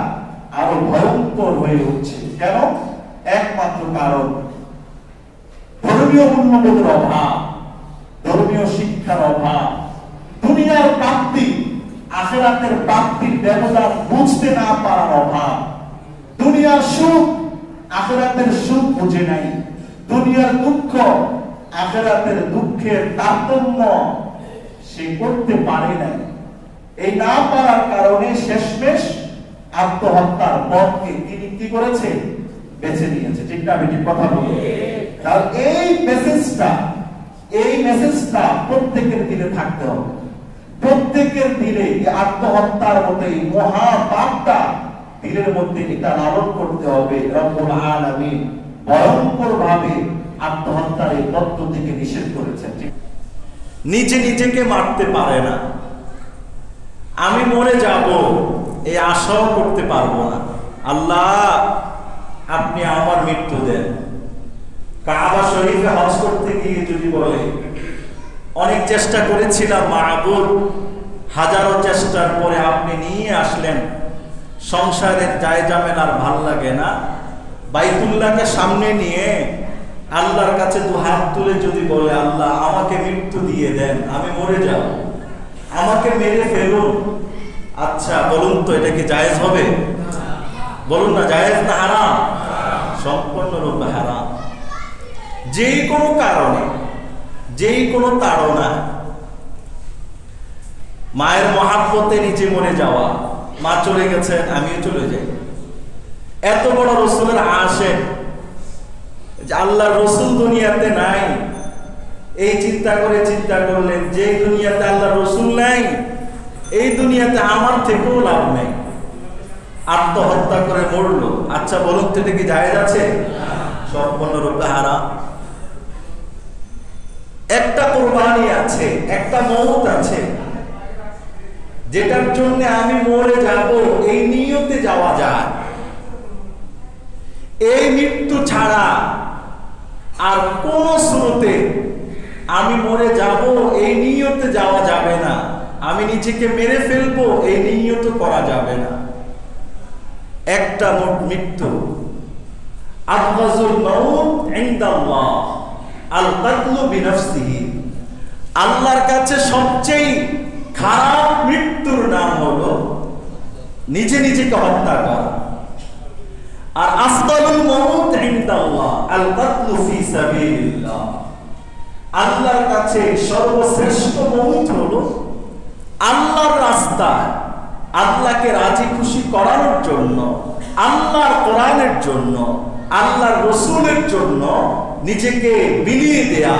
আরো ভয়ঙ্কর হয়ে উঠছে। কেন? একমাত্র কারণ ধর্মীয় মূল্যবোধের অভাব, ধর্মীয় শিক্ষার অভাব, দুনিয়ার প্রাপ্তি আখিরাতের প্রাপ্তির ব্যবধান বুঝতে না পারার অভাব, দুনিয়ার সুখ আখিরাতের সুখ বুঝে নাই, দুনিয়ার দুঃখ আখিরাতের দুঃখের তারতম্য সে করতে পারে নাই। এই না পারার কারণে শেষমেশ আত্মহত্যার পথকে তিনি কি করেছে? বেছে নিয়েছে। ঠিক না? আমি ঠিক কথা বলি। তার এই মেসেজটা প্রত্যেকের দিলে থাকতে হবে। প্রত্যেকের দিলে আত্মহত্যার মতো এই মহা পাপটা দিলের মধ্যে এটা লালন করতে হবে। রব্বুল আলামিন ভয়ঙ্কর ভাবে আত্মহত্যার এই তত্ত্ব থেকে নিষেধ করেছেন। নিজে নিজেকে মারতে পারে না, আমি মরে যাব এই আশাও করতে পারবো না। আল্লাহ আপনি আমার মৃত্যু দেন। কাবা শরীফে হজ করতে গিয়ে যদি বলে অনেক চেষ্টা করেছিলাম মাহবুব, হাজারো চেষ্টার পরে আপনি নিয়ে আসলেন, সংসারের জায়জামেল আর ভাল লাগে না, বাইতুল্লাহকে সামনে নিয়ে আল্লাহর কাছে দু হাত তুলে যদি বলে আল্লাহ আমাকে মৃত্যু দিয়ে দেন, আমি মরে যাব, আমাকে মেরে ফেলুন, আচ্ছা বলুন তো এটা কি জায়েজ হবে? বলুন না, জায়েজ না হারাম? সম্পূর্ণরূপে হারাম। যেই কোনো কারণে, যেই কোনো তাড়না, মায়ের মহাব্বতে নিচে মরে যাওয়া, মা চলে গেছেন আমিও চলে যাই, এত বড় রসুলের আশিক, আল্লাহ রসুল দুনিয়াতে নাই, এই চিন্তা করলেন যে দুনিয়াতে আল্লাহ রসুল নাই এই দুনিয়াতে আমার থেকেও লাভ নেই, আত্মহত্যা করে মরলো। আচ্ছা বলুন তো এটা কি জায়েজ আছে? সম্পূর্ণরূপে হারাম। একটা কোরবানি আছে, একটা মওত আছে, যেটার জন্য আমি মরে যাব এই নিয়তে যাওয়া যায়। এই মৃত্যু ছাড়া আর কোন স্রোতে আমি মরে যাব এই নিয়তে যাওয়া যাবে না, আমি নিজেকে মেরে ফেলবো এই নিয়ত করা যাবে না। একটা মৃত্যু, আবগাযুল মাউত ইনদাল্লাহ আল কাতলু বিনাফসিহি, আল্লাহর কাছে সবচেয়ে খারাপ মৃত্যুর নাম হলো নিজে নিজেকে হত্যা করা। আর আফদালুল মাউত ইনদাল্লাহ আল কাতলু ফি সাবিলিল্লাহ, আল্লাহর কাছে সর্বশ্রেষ্ঠ মওত হলো আল্লাহর রাস্তায়, আল্লাহকে রাজি খুশি করানোর জন্য, আল্লাহর কোরআনের জন্য, আল্লাহর রসুলের জন্য নিজেকে বিলিয়ে দেয়া,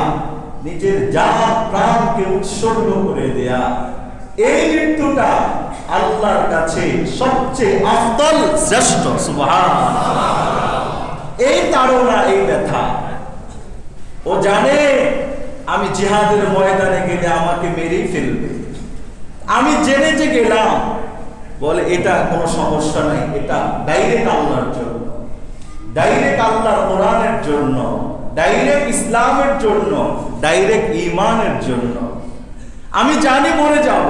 নিজের জান প্রাণকে উৎসর্গ করে দেয়া। এই মৃত্যুটা আল্লাহর কাছে সবচেয়ে আফদল, শ্রেষ্ঠ। সুবহানাল্লাহ। এই তাড়না, এই ব্যথা, ও জানে আমি জিহাদের ময়দানে গেলে আমাকে মেরেই ফেলবে, আমি জেনে যে গেলাম, বলে এটা কোনো সমস্যা নাই, এটা ডাইরেক্ট আল্লাহর জন্য, ডাইরেক্ট আল্লাহর কোরআনের জন্য, ডাইরেক্ট ইসলামের জন্য, ডাইরেক্ট ঈমানের জন্য। আমি জানি মরে যাব,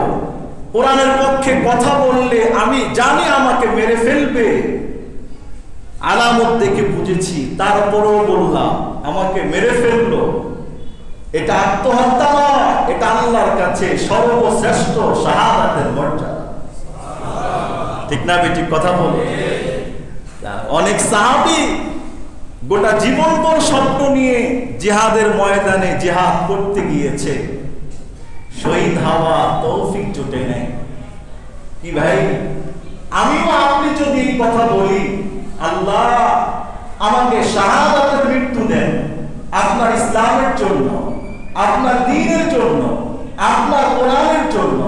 কোরআনের পক্ষে কথা বললে আমি জানি আমাকে মেরে ফেলবে, আলামত দেখে বুঝেছি, তারপরেও বললাম আমাকে মেরে ফেললো, এটা আত্মহত্যা নয়, এটা আল্লাহর কাছে সর্বশ্রেষ্ঠ শাহাদাতের মর্যাদা। ঠিক না বেঠিক কথা বলো? অনেক সাহাবী গোটা জীবনভর স্বপ্ন নিয়ে জিহাদের ময়দানে জিহাদ করতে গিয়েছে, শহীদ হওয়া তৌফিক জুটে নেয়। কি ভাই, আমিও আপনি যদি এই কথা বলি আল্লাহ আমাকে শাহাদাতের মৃত্যু দেন আপনার ইসলামের জন্য, আপনার দ্বীনের জন্য, আপনার কোরআনের জন্য,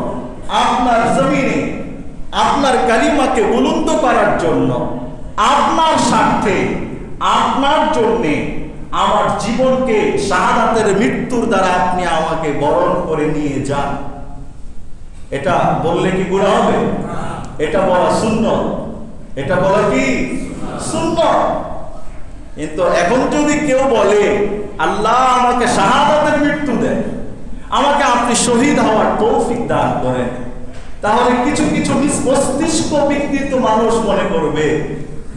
আপনার জমিনে আপনার কালিমাকে বুলন্দ করার জন্য, আপনার স্বার্থে, আপনার জন্যে আমার জীবনকে শাহাদাতের মৃত্যুর দ্বারা আপনি আমাকে বরণ করে নিয়ে যান, এটা বললে কি গুনাহ হবে? এটা বলা সুন্নাত, এটা বলা কি সুন্নাত। কিন্তু এখন যদি কেউ বলে আল্লাহ আমাকে শাহাদাতের মৃত্যু দেন, আমাকে আপনি শহীদ হওয়ার তৌফিক দান করেন, তাহলে কিছু কিছু মস্তিষ্ক বিকৃত মানুষ মনে করবে,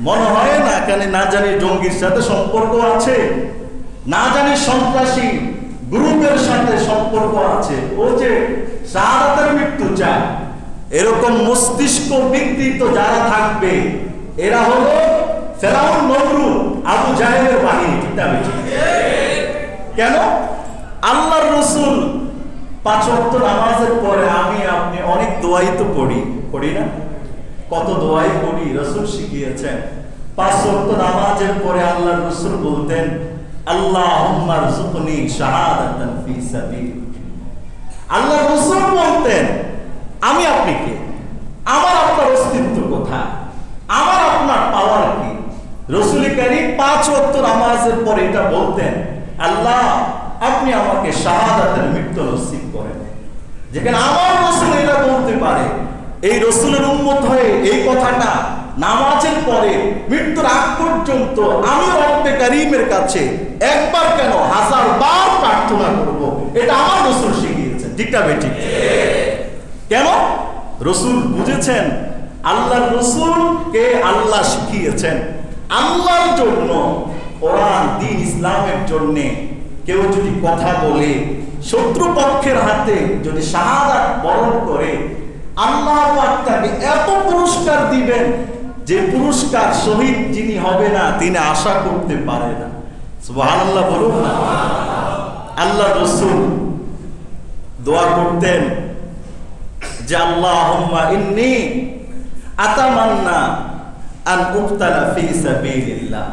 মনে হয় না কেন না জানি জঙ্গির সাথে সম্পর্ক আছে, না জানি সন্ত্রাসী গ্রুপের সাথে সম্পর্ক আছে, ও যে শাহাদাতের মৃত্যু চায়, এরকম মস্তিষ্ক বিকৃত যারা থাকবে এরা হলো ফেরাউন, নমরুদ, আবু জাহেলের বাহিনী। কেন? আল্লাহর রাসূল 5 ওয়াক্ত নামাজের পরে আমি আপনি অনেক দোয়াই তো পড়ি না? কত দোয়াই পড়ি, রাসূল শিখিয়েছেন। 5 ওয়াক্ত নামাজের পরে আল্লাহর রাসূল বলতেন, আল্লাহুম্মা রযুকনি শাহাদাতান ফি সাবিলিক। আল্লাহর রাসূল বলতেন, আমি আপনি কে? আমার আপনার অস্তিত্ব কোথায়? আমার আপনার পাওয়ার কি? রাসূল কারীম 5 ওয়াক্ত নামাজের পরে এটা বলতেন, আল্লাহ আপনি আমাকে শাহাদাতের মৃত্যু নসিব করেন। যেখানে আমার রাসূল এটা বলতে পারে, এই রাসূলের উম্মত হয়ে এই কথাটা নামাজের পরে মৃত্যুর আগ পর্যন্ত আমি রব্বে কারীমের কাছে একবার কেন 1000 বার প্রার্থনা করব, এটা আমার রাসূল শিখিয়েছেন। ঠিক না বেঠিক? কেন? রাসূল বুঝেছেন আল্লাহর রাসূলকে আল্লাহ শিখিয়েছেন আল্লাহর জন্য। কোরআন, দ্বীন ইসলামের জন্য কেউ যদি কথা বলে, শত্রুপক্ষের হাতে যদি শাহাদাত বরণ করে, আল্লাহ পাক তাকে এত পুরস্কার দিবেন যে পুরস্কার শহীদ যিনি হবে না তিনি আশা করতে পারে না। সুবহানাল্লাহ বলুন না। আল্লাহ রাসূল দোয়া করতেন যে আল্লাহুম্মা ইন্নী আতামান্না আন উকতালা ফি সাবিলিল্লাহ।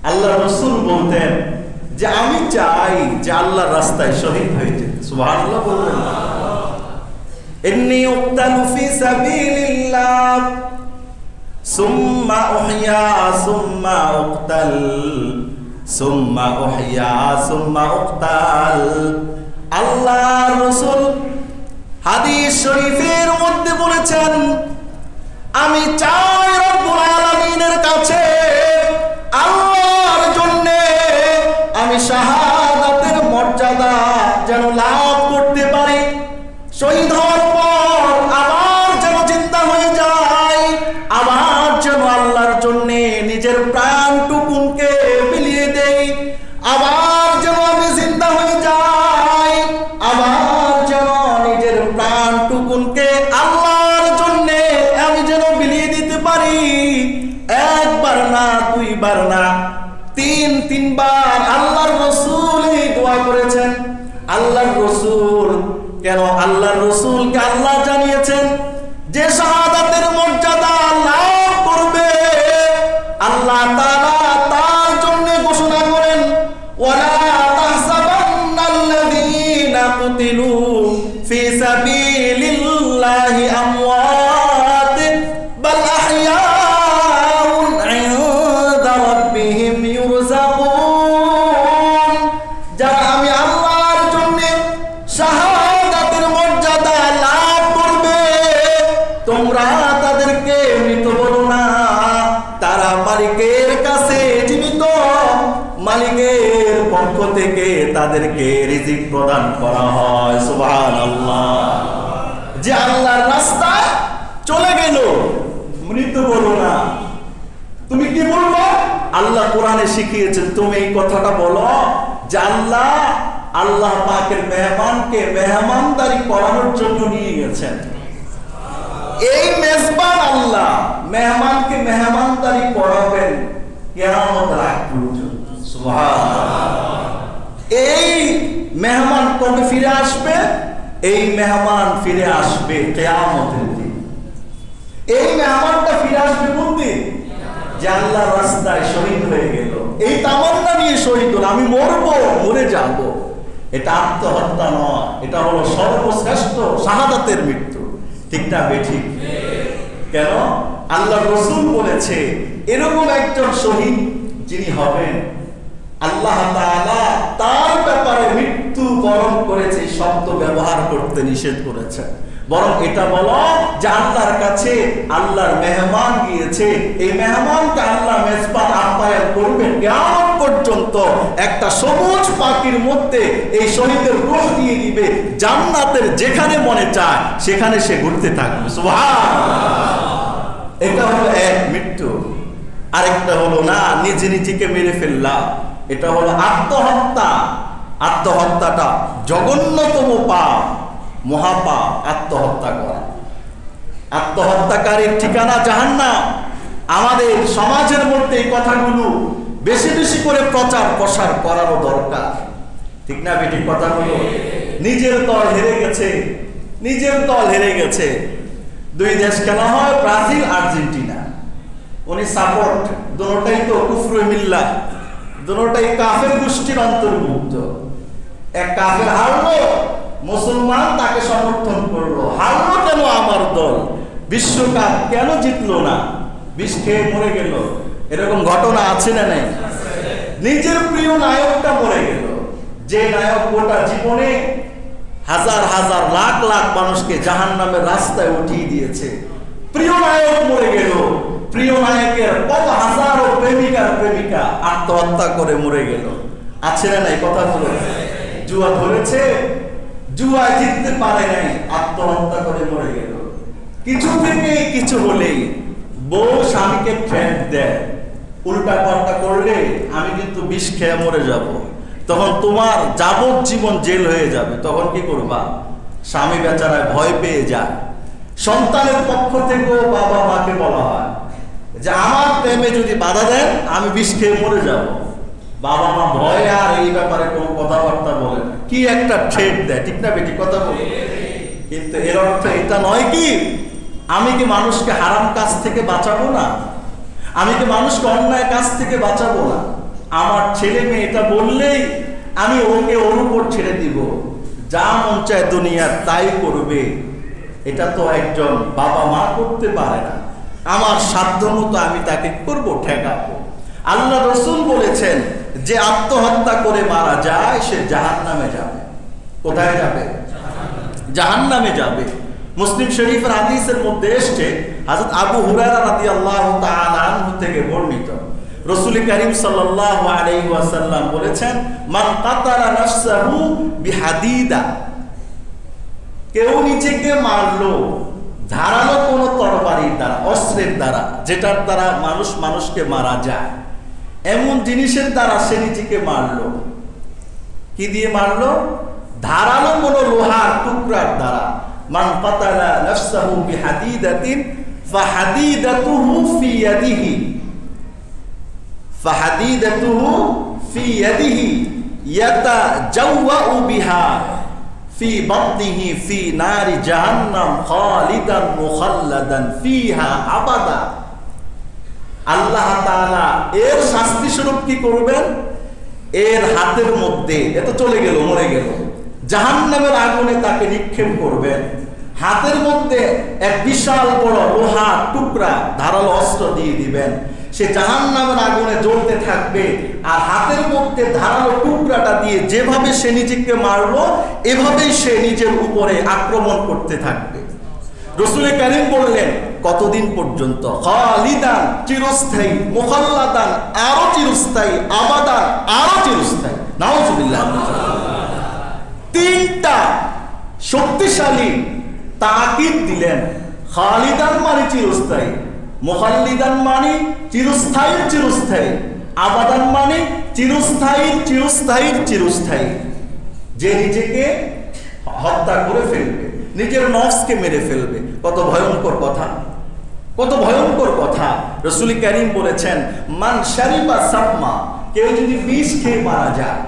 আল্লাহ রাসূল বলতেন যে আমি চাই যে আল্লাহর রাস্তায় শহীদ হয়ে যেতে। সুবহানাল্লাহ বলুন। ইন্নী উকতালু ফি সাবিলিল্লাহ সুম্মা উহইয়া সুম্মা উকতাল সুম্মা উহইয়া সুম্মা উকতাল। আল্লাহর রাসূল হাদিস শরীফের মধ্যে বলেছেন, আমি চাই রব্বুল আলামিনের কাছে আল্লাহর জন্য আমি শাহাদাতের মর্যাদা যেন লাভ করতে পারি। শহীদ হওয়ার পর আবার যেন চিন্তা হয়ে যায়, আবার যেন আল্লাহর জন্য নিজের প্রাণটুকুনকে বিলিয়ে দেই, আবার যেন আমি জিন্দা হয়ে যাই, আবার যেন নিজের প্রাণটুকুনকে আল্লাহর জন্য আমি যেন বিলিয়ে দিতে পারি। একবার না, দুইবার না, তিনবার আল্লাহর রাসূল এই দোয়া করেছেন। আল্লাহর রাসূল কেন? আল্লাহর রাসূলকে আল্লাহ জানিয়েছেন যে শাহাদাতের মর্যাদা লাভ করবে, আল্লাহ তাআলা তার জন্য ঘোষণা করেন, ওয়ালা তাহসাবান্নাল্লাযীনা কুতিলু ফি সাবিলিল্লাহি আমওয়াত বাল আহইয়াউন ইনদা রাব্বিহিম ইউরযাকুন। যারা আমি আল্লাহর জন্য শাহাদাতের মর্যাদা লাভ করবে, তোমরা তাদেরকে মৃত বলো না, তারা মালিকের কাছে জীবিত, মালিকের পক্ষ থেকে তাদেরকে রিজিক প্রদান করা হয়। সুবহানাল্লাহ। যে আল্লাহর রাস্তায় চলে গেল, মৃত বলো না। তুমি কি বলবো? আল্লাহ কোরআনে শিখিয়েছেন তুমি এই কথাটা বলো যে আল্লাহ পাকের মেহমানকে মেহমানদারি করানোর জন্য নিয়ে গেছেন। এই মেজবান আল্লাহ মেহমানকে মেহমানদারি করাবেন কিয়ামতের আগ পর্যন্ত। সুবহানাল্লাহ। এই মেহমান কবে ফিরে আসবে? এই মেহমান ফিরে আসবে কিয়ামতের দিন। এই মেহমানটা ফিরে আসবে কোন দিন? যে আল্লাহর রাস্তায় শহীদ হয়ে গেল, এই তামান্না নিয়ে শহীদ হল, আমি মরবো, মরে যাব। এটা আত্মহত্যা নয়, এটা হলো সর্বশ্রেষ্ঠ শাহাদাতের মৃত্যু। ঠিক না বেঠিক? কেন? আল্লাহর রাসূল বলেছে এরকম একজন শহীদ যিনি হবেন, আল্লাহ তাআলা তার ব্যাপারে মৃত্যু বরণ করেছে শব্দ ব্যবহার করতে নিষেধ করেছে। বরং এটা বলো যে আল্লাহর কাছে আল্লাহর মেহমান গিয়েছে, এই মেহমানকে আল্লাহ মেজবান আপ্যায়ন করবেন কিয়ামত পর্যন্ত। একটা সবুজ পাখির মধ্যে এই শহীদের রূহ দিয়ে দিবে, জান্নাতের যেখানে মনে চায় সেখানে সে ঘুরতে থাকবে। সুবহানাল্লাহ। এটা হলো এক মৃত্যু। আরেকটা হলো না নিজে নিজেকে মেরে ফেললাম, এটা হলো আত্মহত্যা। আত্মহত্যাটা জঘন্যতম পাপ, মহাপাপ আত্মহত্যা করা। আত্মহত্যাকারীর ঠিকানা জাহান্নাম। আমাদের সমাজের মধ্যে এই কথাগুলো বেশি বেশি করে প্রচার প্রসার করারও দরকার, ঠিক না বেটি? কথাগুলো নিজের দল হেরে গেছে, নিজের দল হেরে গেছে। দুই দেশ খেলা হয়, ব্রাজিল আর্জেন্টিনা, উনি সাপোর্ট, দুটোটাই তো কুফরে মিল্লাহ, দুটোটাই কাফের গোষ্ঠীর অন্তর্ভুক্ত। এক কাফের হারলো, মুসলমান তাকে সমর্থন করলো। হারলো কেন আমার দল? বিশ্বকাপ কেন জিতলো না? বিষ খেয়ে মরে গেল। এরকম ঘটনা আছে না নাই? নিজের প্রিয় নায়কটা মরে গেল, যে নায়ক গোটা জীবনে হাজার হাজার লাখ লাখ মানুষকে জাহান্নামের রাস্তায় উঠিয়ে দিয়েছে। প্রিয় নায়ক মরে গেল। প্রিয় নায়কের কত হাজারো প্রেমিকার প্রেমিকা আত্মহত্যা করে মরে গেল। আছে না নাই কথাগুলো? জুয়া ধরেছে, জুয়া জিততে পারে নাই, আত্মহত্যা করে মরে গেল। কিছু থেকে কিছু হলেই বউ স্বামীকে থ্রেট দেয়, উল্টা পাল্টা করলে আমি কিন্তু বিষ খেয়ে মরে যাব, তখন তোমার যাবজ্জীবন জেল হয়ে যাবে। তখন কি করবা? স্বামী বেচারায় ভয় পেয়ে যায়। সন্তানের পক্ষ থেকেও বাবা মাকে বলা হয় যে আমার প্রেমে যদি বাধা দেন আমি বিষ খেয়ে মরে যাব। বাবা মা ভয় আর এই ব্যাপারে কোনো কথাবার্তা বলে না, কি একটা থ্রেট দেয়, ঠিক না বেটি? কথা বলে। কিন্তু এর অর্থ এটা নয় কি আমি কি মানুষকে হারাম কাজ থেকে বাঁচাবো না, আমি কি মানুষকে অন্যায় কাজ থেকে বাঁচাবো না। আমার ছেলে মেয়ে এটা বললেই আমি ওকে ওর উপর ছেড়ে দিব, যা মন চায় দুনিয়ার তাই করবে। এটা তো একজন বাবা মা করতে পারে না। আমার সাধ্য মতো আমি তাকে করবো, ঠেকাবো। আল্লাহ রসুল বলেছেন যে আত্মহত্যা করে মারা যায় সে জাহান্নামে যাবে। কোথায় যাবে? জাহান্নামে যাবে। মুসলিম শরীফের হাদিসের মধ্যে এসেছে, হযরত আবু হুরায়রা রাদিয়াল্লাহু তাআলা আনহু থেকে বর্ণিত, রাসূল করিম সাল্লাল্লাহু আলাইহি ওয়াসাল্লাম বলেছেন, মান কাতালা নাফসাহু বিহাদিদা, কেউ নিজেকে মারলো ধারালো কোনো তরবারির দ্বারা, অস্ত্রের দ্বারা, যেটার দ্বারা মানুষ মানুষকে মারা যায়, এমন জিনিসের দ্বারা সে নিজেকে মারলো। কি দিয়ে মারলো? ধারালো কোনো লোহার টুকরার দ্বারা। মান কাতালা নাফসাহু বিহাদিদাতিন ফাহাদিদাতুহু ফি ইয়াদিহি, ফাহাদিদাতুহু ফি ইয়াদিহি ইয়াতাজাওয়াউ বিহা ফি বাতনিহি ফি নারি জাহান্নাম খালিদান মুখাল্লাদান ফিহা আবাদা। আল্লাহ তাআলা এর শাস্তি স্বরূপ কি করবেন? এর হাতের মধ্যে, এত চলে গেল, মরে গেল, জাহান্নামের আগুনে তাকে নিক্ষেপ করবেন। হাতের মধ্যে এক বিশাল বড় লোহার টুকরা ধারালো অস্ত্র দিয়ে দিবেন, সে জাহান্নামের আগুনে জ্বলতে থাকবে। আর হাতের মধ্যে ধারালো টুকরাটা দিয়ে যেভাবে সে নিজেকে মারলো এভাবেই সে নিজের উপরে আক্রমণ করতে থাকবে। রাসূল কারীম বললেন, কতদিন পর্যন্ত? খালিদান, চিরস্থায়ী, মুখাল্লাদান, আরো চিরস্থায়ী, আবাদান, আরো চিরস্থায়ী। নাউজুবিল্লাহ। তিনটা শক্তিশালী তাকিদ দিলেন। খালিদান মানে চিরস্থায়ী, মুখাল্লিদান মানে চিরস্থায়ী চিরস্থায়ী, আবাদান মানে চিরস্থায়ী চিরস্থায়ী চিরস্থায়ী। যে নিজেকে হত্যা করে ফেলবে, নিজের নফসকে মেরে ফেলবে। কত ভয়ঙ্কর কথা, কত ভয়ঙ্কর কথা। রাসূল কারীম বলেছেন, মান শারিবা সাম্মা, কেউ যদি বিষ খেয়ে মারা যায়,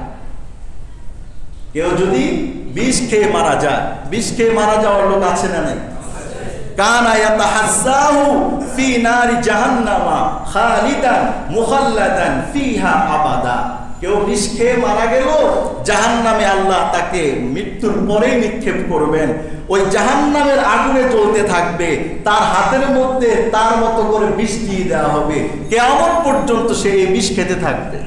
কেউ যদি বিষ খেয়ে মারা যায়, বিষ খেয়ে মারা যাওয়ার লোক আছে না নাই? কানা ইয়াতাহাজ্জাহু ফি নারি জাহান্নামা খালিদান মুখাল্লাদান ফিহা আবাদা। কেউ বিষ খেয়ে মারা গেল, জাহান্নামে আল্লাহ তাকে মৃত্যুর পরেই নিক্ষেপ করবেন। ওই জাহান্নামের আগুনে জ্বলতে থাকবে, তার হাতের মধ্যে তার মতো করে বিষ দিয়ে দেওয়া হবে, কিয়ামত পর্যন্ত সে এই বিষ খেতে থাকবে।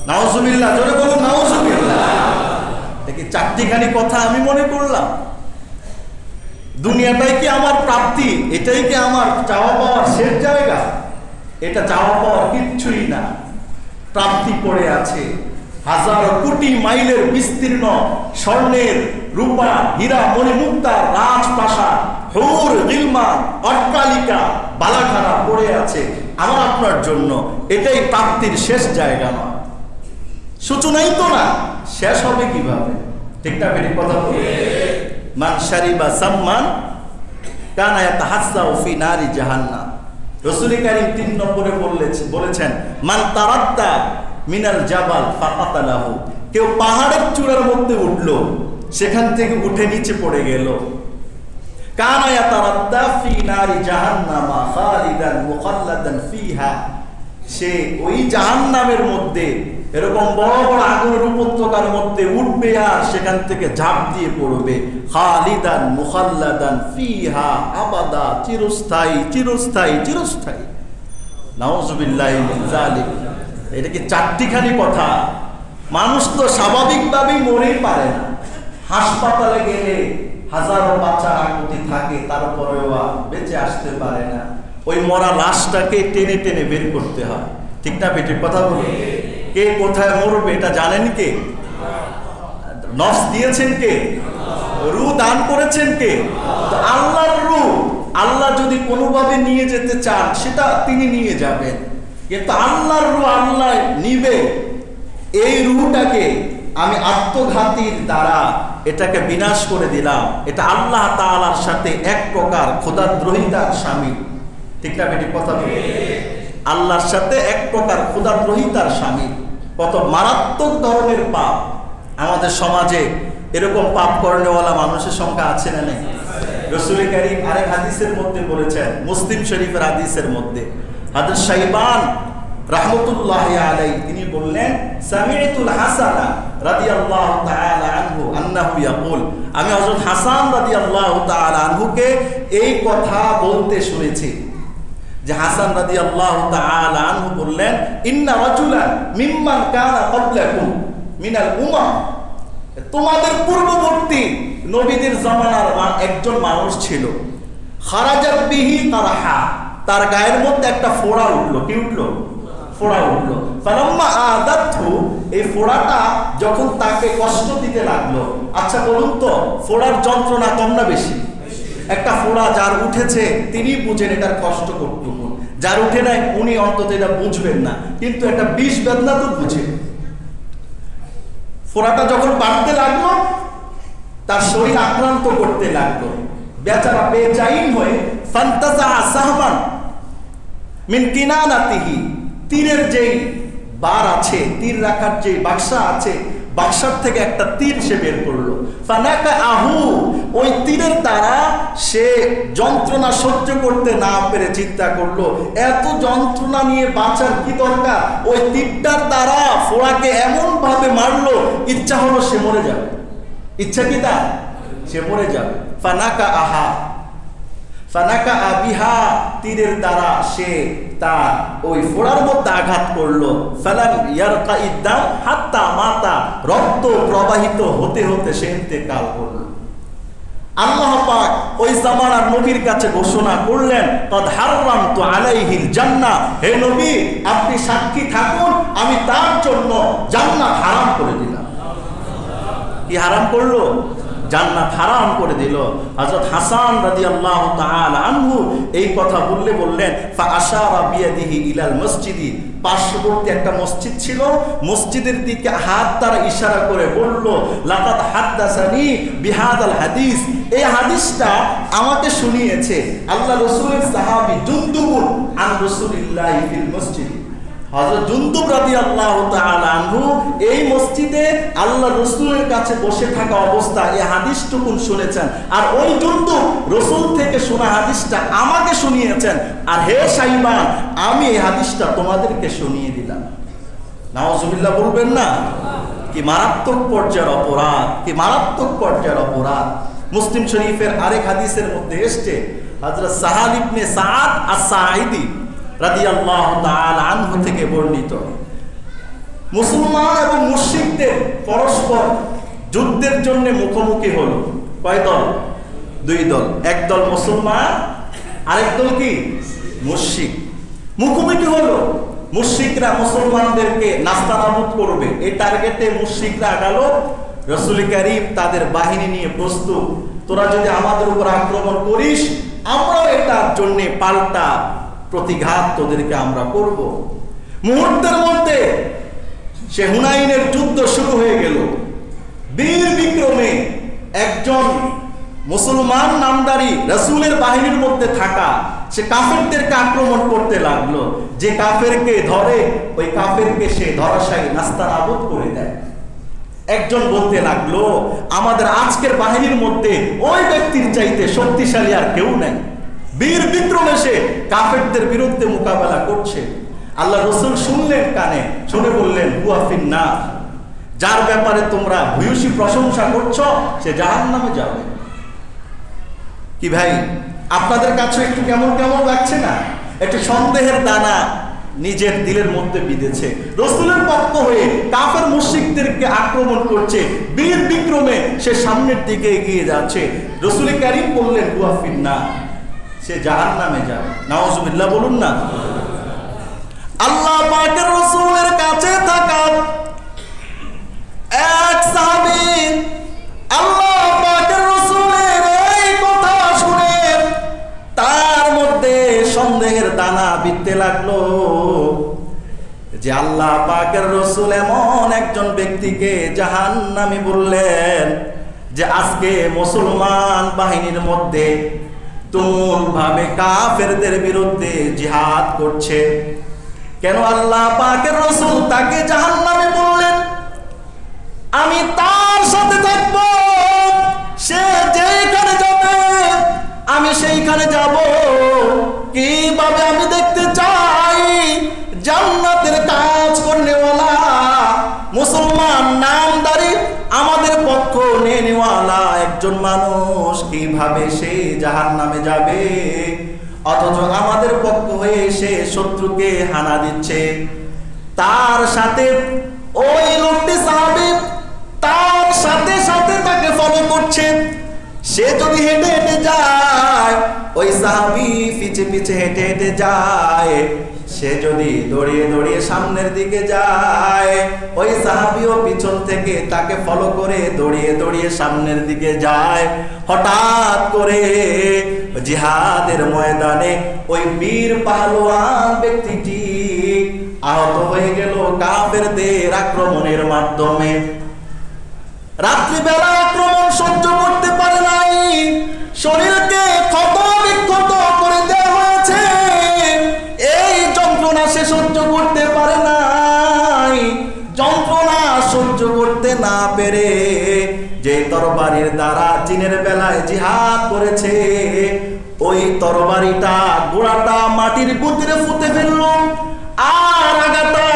নাউজুবিল্লাহ, জোরে বলুন নাউজুবিল্লাহ। দেখি চারটিখানি কথা আমি মনে করলাম। দুনিয়াটাই কি আমার প্রাপ্তি? এটাই কি আমার চাওয়া পাওয়ার শেষ জায়গা? এটা চাওয়া পাওয়ার কিচ্ছুই না। প্রাপ্তি পড়ে আছে হাজার কোটি মাইলের বিস্তীর্ণ স্বর্ণের, রূপা, হীরা, মণিমুক্তা, রাজপ্রাসাদ, হুর, গিলমান, অট্টালিকা, বালাখানা পড়ে আছে আমার আপনার জন্য। এটাই প্রাপ্তির শেষ জায়গা নয়। সূচনাই তো না, শেষ হবে কিভাবে? ঠিক না বেঠিক কথা বলি? মান শারিবা সাম্মান কানা ইয়াতাহাসসাউ ফি নারি জাহান্নাম। রাসূল কারীম 3 নম্বরে বলেছেন মান তারাদ্দা মিনাল জাবাল ফাকাতালাহু, কেউ পাহাড়ের চূড়ার মধ্যে উঠলো, সেখান থেকে উঠে নিচে পড়ে গেল, কানা ইয়াতারাদ্দা ফি নারি জাহান্নাম খালিদান মুখাল্লাদান ফিহা, সে ওই জাহান্নামের মধ্যে এরকম বড় বড় আগুনের উপত্যকার মধ্যে উঠবে আর সেখান থেকে ঝাঁপ দিয়ে পড়বে, খালিদান মুখাল্লাদান ফিহা আবাদা, চিরস্থায়ী চিরস্থায়ী চিরস্থায়ী। নাউযুবিল্লাহি মিন যালিক। এটা কি চারটিখানি কথা? মানুষ তো স্বাভাবিকভাবেই মরেই পারে না। হাসপাতালে গেলে হাজারো বাচ্চার আকুতি থাকে, তারপরেও বেঁচে আসতে পারে না। ওই মরা লাশটাকে টেনে টেনে বের করতে হয়। ঠিক না বেঠিক কথা বলি? কে কোথায় মরবে এটা জানেন কে? নফস দিয়েছেন কে? রূহ দান করেছেন কে? আল্লাহর রূহ। আল্লাহ যদি কোনোভাবে নিয়ে যেতে চান সেটা তিনি নিয়ে যাবেন, কিন্তু আল্লাহর রূহ আল্লাহ নিবে। এই রূহটাকে আমি আত্মঘাতীর দ্বারা এটাকে বিনাশ করে দিলাম, এটা আল্লাহ তাআলার সাথে এক প্রকার খোদাদ্রোহিতার শামিল। ঠিক না বেঠিক কথা বলি? আল্লাহর সাথে এক প্রকার খোদাদ্রোহিতার শামিল। কত মারাত্মক ধরনের পাপ আমাদের সমাজে, এরকম পাপ করেনেওয়ালা মানুষের সংখ্যা আছে না নেই? রাসূল কারীম আরেক হাদিসের মধ্যে বলেছেন, মুসলিম শরীফের হাদিসের মধ্যে, হযরত শাইবান রাহমাতুল্লাহি আলাইহি তিনি বললেন, সামি'তুল হাসান রাদিয়াল্লাহু তাআলা আনহু আন্নাহু ইয়াকুল, আমি হযরত হাসান রাদিয়াল্লাহু তাআলা আনহুকে এই কথা বলতে শুনেছি, যে হাসান রাদিয়াল্লাহু তাআলা আনহু বললেন, ইন্না রাজুলান মিম্মান কানা ক্বাবলাকুম মিনাল উমাম, তোমাদের পূর্ববর্তী নবীদের জামানার একজন মানুষ ছিল, খারাজাত বিহি তারহা, তার গায়ের মধ্যে একটা ফোড়া উঠলো। কি উঠলো? ফোড়া উঠলো। ফালাম্মা আদাতহু, এই ফোড়াটা যখন তাকে কষ্ট দিতে লাগলো। আচ্ছা বলুন তো, ফোড়ার যন্ত্রণা কম না বেশি? একটা ফোড়া যার উঠেছে তিনি বুঝেন এটার কষ্ট কতটুকু, যার উঠে নাই উনি অন্তত এটা বুঝবেন না, কিন্তু একটা বিষ বেদনা তো বুঝে। ফোড়াটা যখন বাড়তে লাগলো, তার শরীর আক্রান্ত করতে লাগলো, বেচারা বেচাইন হয়ে ফান্তাজা সাহমান মিন কিনানাতিহি, তীরের যেই বার আছে, তীর রাখার যে বাক্সা আছে, বাক্সার থেকে একটা তীর সে বের করলো। ফানাকা আহু, ওই তীরের দ্বারা সে যন্ত্রণা সহ্য করতে না পেরে চিন্তা করলো, এত যন্ত্রণা নিয়ে বাঁচার কি দরকার, ওই তীরটার দ্বারা ফোড়াকে এমন ভাবে মারলো, ইচ্ছা হলো সে মরে যাবে। ইচ্ছা কি তার? সে মরে যাবে। ফানাকা আহা, ফানাকা আবিহা, তীরের দ্বারা সে তার ওই ফোড়ার মধ্যে আঘাত করলো। ফালাম ইয়ারকা ইদ্দাম হাত্তা মাতা, রক্ত প্রবাহিত হতে হতে সে ইন্তেকাল করলো। আল্লাহ পাক ওই জামানার নবীর কাছে ঘোষণা করলেন, কদ হারামতু আলাইহিল জান্নাহ, হে নবী আপনি সাক্ষী থাকুন, আমি তার জন্য জান্নাত হারাম করে দিলাম। কি হারাম করলো? জান্নাত হারাম করে দিল। হযরত হাসান রাদিয়াল্লাহু তাআলা আনহু এই কথা বললেন, ফা আশারা বিয়াদিহি ইলাল মসজিদি, পার্শ্ববর্তী একটা মসজিদ ছিল, মসজিদের দিকে হাত দ্বারা ইশারা করে বলল, লাকাদ হাদাসানি বিহাদাল হাদিস, এই হাদিসটা আমাকে শুনিয়েছে আল্লাহ রাসূলের সাহাবী জুনদুবুন আন রাসূলিল্লাহি ফিল মসজিদ। হযরত জুনদুব রাদিয়াল্লাহু তাআলা আনহু এই মসজিদে আল্লাহ রাসূলের কাছে বসে থাকা অবস্থায় এই হাদিসটুকু শুনেছেন, আর ওই জুনদুব রাসূল থেকে শোনা হাদিসটা আমাকে শুনিয়েছেন, আর হে শাইবান আমি এই হাদিসটা তোমাদেরকে শুনিয়ে দিলাম। নাউজুবিল্লাহ বলবেন না? কি মারাত্মক পর্যায়ের অপরাধ, কি মারাত্মক পর্যায়ের অপরাধ। মুসলিম শরীফের আরেক হাদিসের মধ্যে এসেছে, হযরত সাহাল ইবনে সাআদ আস-সাঈদি রাদিয়াল্লাহু তাআলা আনহু থেকে বর্ণিত, মুসলমান এবং মুশরিকদের পরস্পর যুদ্ধের জন্য মুখোমুখি হলো। কয় দল? 2 দল। এক দল মুসলমান, আরেক দল কি? মুশরিক। মুখোমুখি হলো। মুশরিকরা মুসলমানদেরকে নাস্তানাবুদ করবে, এই টার্গেটে মুশরিকরা গেল। রাসূল কারীম তাদের বাহিনী নিয়ে প্রস্তুত, তোরা যদি আমাদের উপর আক্রমণ করিস আমরাও এটার জন্য পাল্টা প্রতিঘাত তোদেরকে আমরা করব। মুহূর্তের মধ্যে সে হুনাইনের যুদ্ধ শুরু হয়ে গেল। বীর বিক্রমে একজন মুসলমান নামদারি রাসূলের বাহিনীর মধ্যে থাকা সে কাফেরদেরকে আক্রমণ করতে লাগলো। যে কাফেরকে ধরে ওই কাফেরকে সে ধরাশায়ী নাস্তানাবুদ করে দেয়। একজন বলতে লাগলো, আমাদের আজকের বাহিনীর মধ্যে ওই ব্যক্তির চাইতে শক্তিশালী আর কেউ নাই। বীর বিক্রমে সে কাফেরদের বিরুদ্ধে মোকাবেলা করছে। আল্লাহ রাসূল শুনলেন কানে, শুনে বললেন, হুয়া ফিন্নার, যার ব্যাপারে তোমরা ভূয়সী প্রশংসা করছো সে জাহান্নামে যাবে। কি ভাই, আপনাদের কাছে একটু কেমন কেমন লাগছে না? একটু সন্দেহের দানা নিজের দিলের মধ্যে বিঁধেছে। রাসূলের পক্ষ হয়ে কাফের মুশরিকদেরকে আক্রমণ করছে, বীর বিক্রমে সে সামনের দিকে এগিয়ে যাচ্ছে। রাসূল কারীম বললেন, হুয়া ফিন্নার, সে জাহান্নামে যাবে। নাউজুবিল্লাহ বলুন না। আল্লাহ পাকের রাসূলের কাছে থাকা এক সাহাবী আল্লাহ পাকের রাসূলের এই কথা শুনে তার মধ্যে সন্দেহের দানা বিঁধতে লাগলো যে আল্লাহ পাকের রাসূল এমন একজন ব্যক্তিকে জাহান্নামী বললেন যে আজকে মুসলমান বাহিনীর মধ্যে তুমুল ভাবে কাফেরদের বিরুদ্ধে জিহাদ করছে। কেন আল্লাহ পাকের রাসূল তাকে জাহান্নামে বললেন? আমি তার সাথে থাকব, সে যেখানে যাবে আমি সেইখানে যাব। কিভাবে? আমি দেখতে চাই জান্নাতের কাজ করনেওয়ালা মুসলমান নামদারি আমাদের পক্ষ নেওয়ালা একজন মানুষ কিভাবে সে জাহান্নামে যাবে, অথচ আমাদের পক্ষ হয়ে সে শত্রুকে হানা দিচ্ছে। তার সাথে ওই লোকটি সাহাবী তার সাথে সাথে তাকে ফলো করছে। সে যদি হেঁটে হেঁটে যায়, ওই সাহাবী পিছে পিছে হেঁটে হেঁটে যায়। সে যদি দৌড়িয়ে দৌড়িয়ে সামনের দিকে যায়, ওই সাহাবীও পিছন থেকে তাকে ফলো করে দৌড়িয়ে দৌড়িয়ে সামনের দিকে যায়। হঠাৎ করে জিহাদের ময়দানে ওই বীর পাহলোয়ান ব্যক্তিটি আহত হয়ে গেল কাফেরদের আক্রমণের মাধ্যমে। রাত্রিবেলা আক্রমণ সহ্য করতে পারে নাই, শরীরকে ক্ষত বিক্ষত করে দেওয়া হয়েছে। এই যন্ত্রণা সে সহ্য করতে পারে নাই। যন্ত্রণা সহ্য করতে না পেরে যে তরবারির দ্বারা দিনের বেলায় জিহাদ করেছে, ওই তরবারিটা গোড়াটা মাটির গতিরে ফুটে ফেলল, আর আগাটা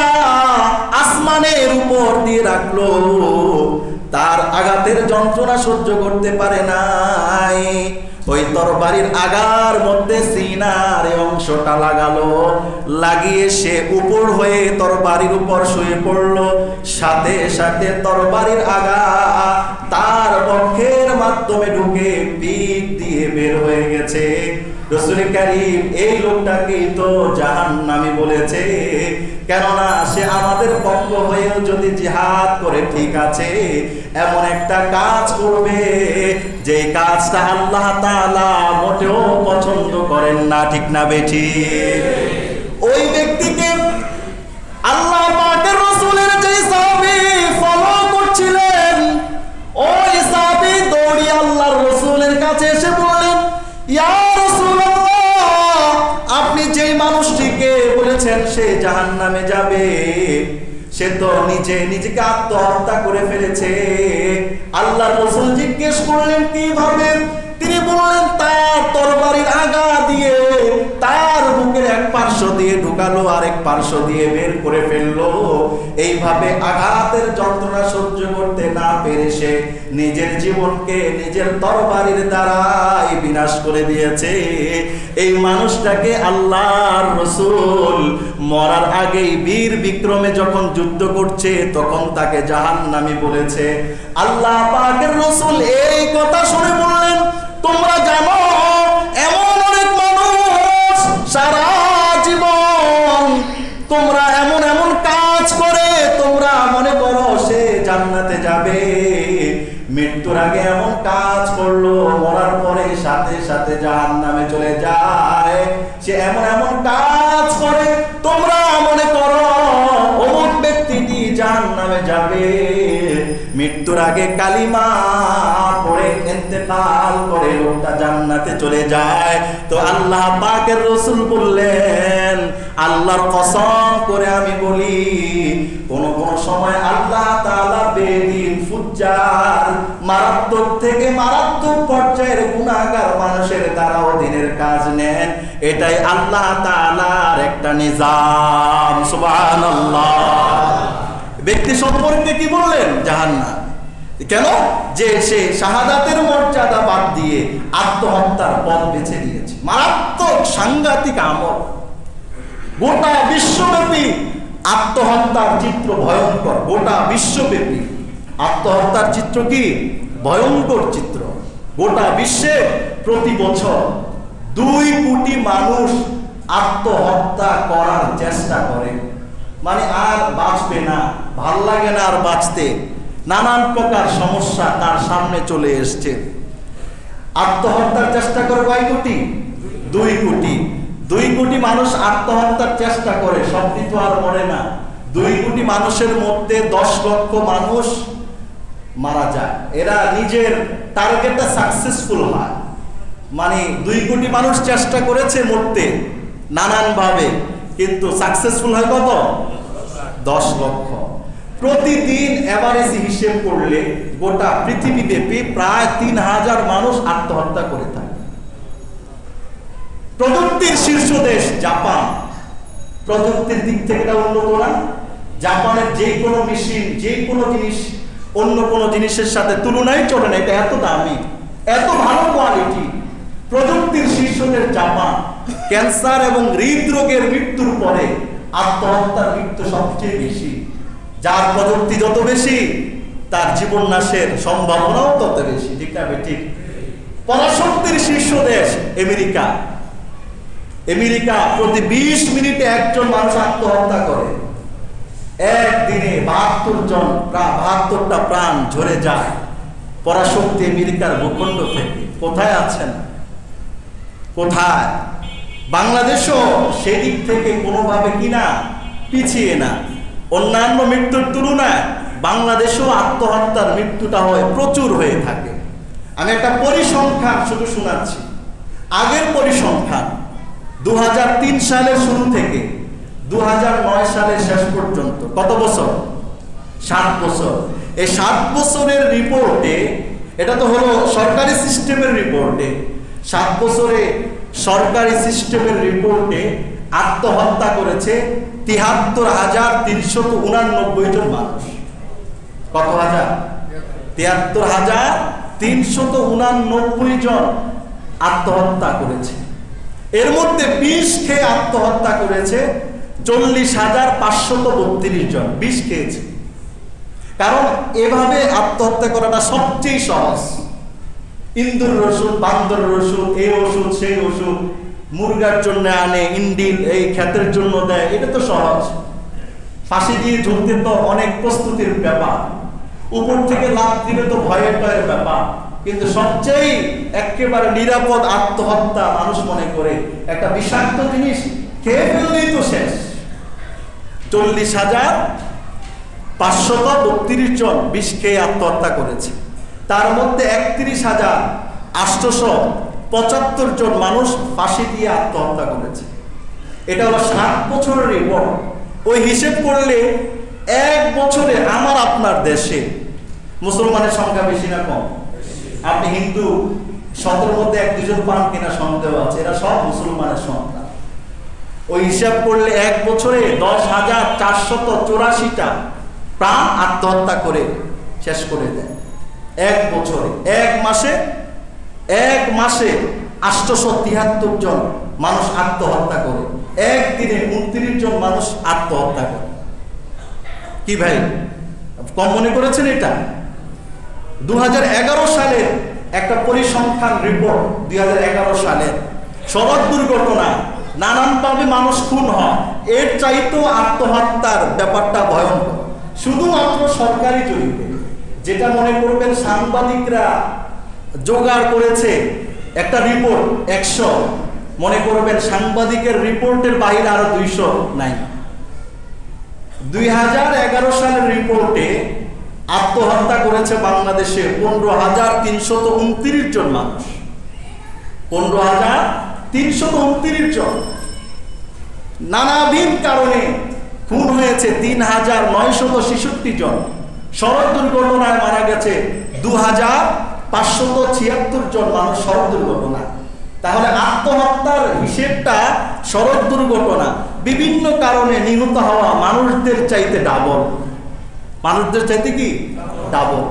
আসমানের উপর দিয়ে রাখলো। তার আঘাতের যন্ত্রণা সহ্য করতে পারে নাই। ওই তরবারির আগার মধ্যে সিনার অংশটা লাগালো, লাগিয়ে সে উপর হয়ে তরবারির উপর শুয়ে পড়লো। সাথে সাথে তরবারির আগা তার বক্ষের মাধ্যমে ঢুকে পিঠ দিয়ে বের হয়ে গেছে। রাসূল কারীম এই লোকটাকে তো জাহান্নামী বলেছে, কেননা সে আমাদের পক্ষ হয়েও যদি জিহাদ করে ঠিক আছে, এমন একটা কাজ করবে যে কাজটা আল্লাহ তাআলা মোটেও পছন্দ করেন না। ঠিক না বেঠিক? ওই ব্যক্তিকে আল্লাহ পাকের রাসূলের যে সাহাবী ফলো করছিলেন, ওই সাহাবী দৌড়িয়ে আল্লাহর রাসূলের কাছে এসে বললেন, ইয়া রাসূলুল্লাহ, আপনি যেই মানুষটিকে বলেছেন সে জাহান্নামে যাবে, সে তো নিজেকে আত্মহত্যা করে ফেলেছে। আল্লাহর রাসূল জিজ্ঞেস করলেন কিভাবে? তিনি বললেন তার তরবারির আগা দিয়ে তার বুকের এক পার্শ্ব দিয়ে ঢুকালো, আরেক পার্শ্ব দিয়ে বের করে ফেললো। এইভাবে আঘাতের যন্ত্রণা সহ্য করতে না পেরে সে নিজের জীবনকে নিজের তরবারির দ্বারাই বিনাশ করে দিয়েছে। এই মানুষটাকে আল্লাহর রাসূল মরার আগেই বীর বিক্রমে যখন যুদ্ধ করছে তখন তাকে জাহান্নামী বলেছে। আল্লাহ পাকের রাসূল এই কথা শুনে বললেন, তোমরা জানো এমন অনেক মানুষ সারা জীবন তোমরা এমন এমন কাজ করে তোমরা মনে করো সে জান্নাতে যাবে, মৃত্যুর আগে এমন কাজ করলো, মরার পরে সাথে সাথে জাহান্নামে চলে যায়। সে এমন এমন কাজ করে তোমরা মনে করো অমুক ব্যক্তিটি জাহান্নামে মৃত্যুর আগে কালিমা পড়ে ইন্তেকাল করে লোকটা জান্নাতে চলে যায়। তো আল্লাহ পাকের রাসূল বললেন, আল্লাহর কসম করে আমি বলি, কোন কোন সময় আল্লাহ তাআলা বেদিন, ফুজ্জার, মারাত্মক থেকে মারাত্মক পর্যায়ের গুনাহগার মানুষের দ্বারাও দিনের কাজ নেন। এটাই আল্লাহ তাআলার একটা নিজাম। সুবহানাল্লাহ। ব্যক্তি সম্পর্কে কি বললেন? জাহান্নাম। কেন? যে সে শাহাদাতের মর্যাদা বাদ দিয়ে আত্মহত্যার পথ বেছে নিয়েছে। মারাত্মক সাংঘাতিক আমল। গোটা বিশ্বব্যাপী আত্মহত্যার চিত্র ভয়ঙ্কর। গোটা বিশ্বব্যাপী আত্মহত্যার চিত্র কি? ভয়ঙ্কর চিত্র। গোটা বিশ্বে প্রতি বছর 2 কোটি মানুষ আত্মহত্যা করার চেষ্টা করে। মানে আর বাঁচবে না, ভাল লাগে না আর বাঁচতে, নানান প্রকার সমস্যা তার সামনে চলে এসছে। আত্মহত্যার চেষ্টা করে কয় কোটি? 2 কোটি। 2 কোটি মানুষ আত্মহত্যার চেষ্টা করে, সবটি তো আর মরে না। 2 কোটি মানুষের মধ্যে 10 লক্ষ মানুষ মারা যায়। এরা নিজের টার্গেটটা সাকসেসফুল হয়। মানে 2 কোটি মানুষ চেষ্টা করেছে মরতে নানান ভাবে, কিন্তু সাকসেসফুল হয় কত? 10 লক্ষ। প্রতিদিন এভারেজ হিসেব করলে গোটা পৃথিবীব্যাপী প্রায় 3000 মানুষ আত্মহত্যা করে থাকে। প্রযুক্তির শীর্ষ দেশ জাপান, প্রযুক্তির দিক থেকে এটা উন্নত না? জাপানের যে কোনো মেশিন, যে কোনো জিনিস অন্য কোনো জিনিসের সাথে তুলনায় চলে না। এটা এত দামি, এত ভালো কোয়ালিটি। প্রযুক্তির শীর্ষ দেশ জাপান। ক্যান্সার এবং হৃদরোগের মৃত্যুর পরে আত্মহত্যার মৃত্যু সবচেয়ে বেশি। যার প্রযুক্তি যত বেশি, তার জীবন নাশের সম্ভাবনাও তত বেশি। ঠিক না? ঠিক। পরাশক্তির শীর্ষ দেশ আমেরিকা। আমেরিকা প্রতি 20 মিনিটে একজন মানুষ আত্মহত্যা করে। একদিনে 72টা প্রাণ ঝরে যায় পরাশক্তি আমেরিকার ভূখণ্ড থেকে। কোথায় আছেন? কোথায়? বাংলাদেশও সেদিক থেকে কোনোভাবে কিনা পিছিয়ে না। অন্যান্য মৃত্যুর তুলনায় বাংলাদেশেও আত্মহত্যার মৃত্যুটা হয় প্রচুর হয়ে থাকে। আমি একটা পরিসংখ্যান শুধু শোনাচ্ছি। আগের পরিসংখ্যান 2003 সালের শুরু থেকে 2009 সালের শেষ পর্যন্ত কত বছর? 7 বছর। এই 7 বছরের রিপোর্টে, এটা তো হলো সরকারি সিস্টেমের রিপোর্টে, 7 বছরে সরকারি সিস্টেমের রিপোর্টে আত্মহত্যা করেছে 73,389 জন মানুষ। কত হাজার? 73,389 জন আত্মহত্যা করেছে। এর মধ্যে বিষ খেয়ে আত্মহত্যা করেছে 40,532 জন। বিষ খেয়েছে। কারণ এভাবে আত্মহত্যা করাটা সবচেয়ে সহজ। ইন্দুর রসুন, বান্দর রসুন, এই ওষুধ সেই ওষুধ, মুরগার জন্য আনে, ইন্ডিল এই ক্ষেতের জন্য দেয়, এটা তো সহজ। ফাঁসি দিয়ে ঝুলতে তো অনেক প্রস্তুতির ব্যাপার, উপর থেকে লাফ দিলে তো ভয়ের ব্যাপার। কিন্তু সবচেয়ে একেবারে নিরাপদ আত্মহত্যা মানুষ মনে করে একটা বিষাক্ত জিনিস খেয়ে ফেললেই তো শেষ। 40,532 জন বিষ খেয়ে আত্মহত্যা করেছে। তার মধ্যে 31,875 জন মানুষ ফাঁসি দিয়ে আত্মহত্যা করেছে। এটা হলো 7 বছরের রিপোর্ট। ওই হিসেব করলে 1 বছরে আমার আপনার দেশে মুসলমানের সংখ্যা বেশি না কম? আপনি হিন্দু 17 মধ্যে 1-2 জন পান কিনা সন্দেহ আছে, এরা সব মুসলমানের সংখ্যা। ওই হিসাব করলে 1 বছরে 10,484টা প্রাণ আত্মহত্যা করে শেষ করে দেয়। 1 বছরে, 1 মাসে 873 জন মানুষ আত্মহত্যা করে। একদিনে 29 জন মানুষ আত্মহত্যা করে। কি ভাই, কম মনে করেছেন? এটা 2011 সালের একটা পরিসংখ্যান রিপোর্ট। 2011 সালে সড়ক দুর্ঘটনা নানানভাবে মানুষ খুন হয়, এর চাইতেও আত্মহত্যার ব্যাপারটা ভয়ঙ্কর। শুধুমাত্র সরকারি জরিপে, যেটা মনে করবেন সাংবাদিকরা জোগাড় করেছে একটা রিপোর্ট 100, মনে করবেন সাংবাদিকের রিপোর্টের বাইরে আরো 200 নাই। 2011 সালের রিপোর্টে আত্মহত্যা করেছে বাংলাদেশে 15,329 জন মানুষ। 15,329 জন। নানাবিধ কারণে খুন হয়েছে 3,966 জন। সড়ক দুর্ঘটনায় মারা গেছে 2,576 জন মানুষ সড়ক দুর্ঘটনা। তাহলে আত্মহত্যার হিসেবটা সড়ক দুর্ঘটনা, বিভিন্ন কারণে নিহত হওয়া মানুষদের চাইতে ডাবল। মানুষদের চাইতে কি ডাবল।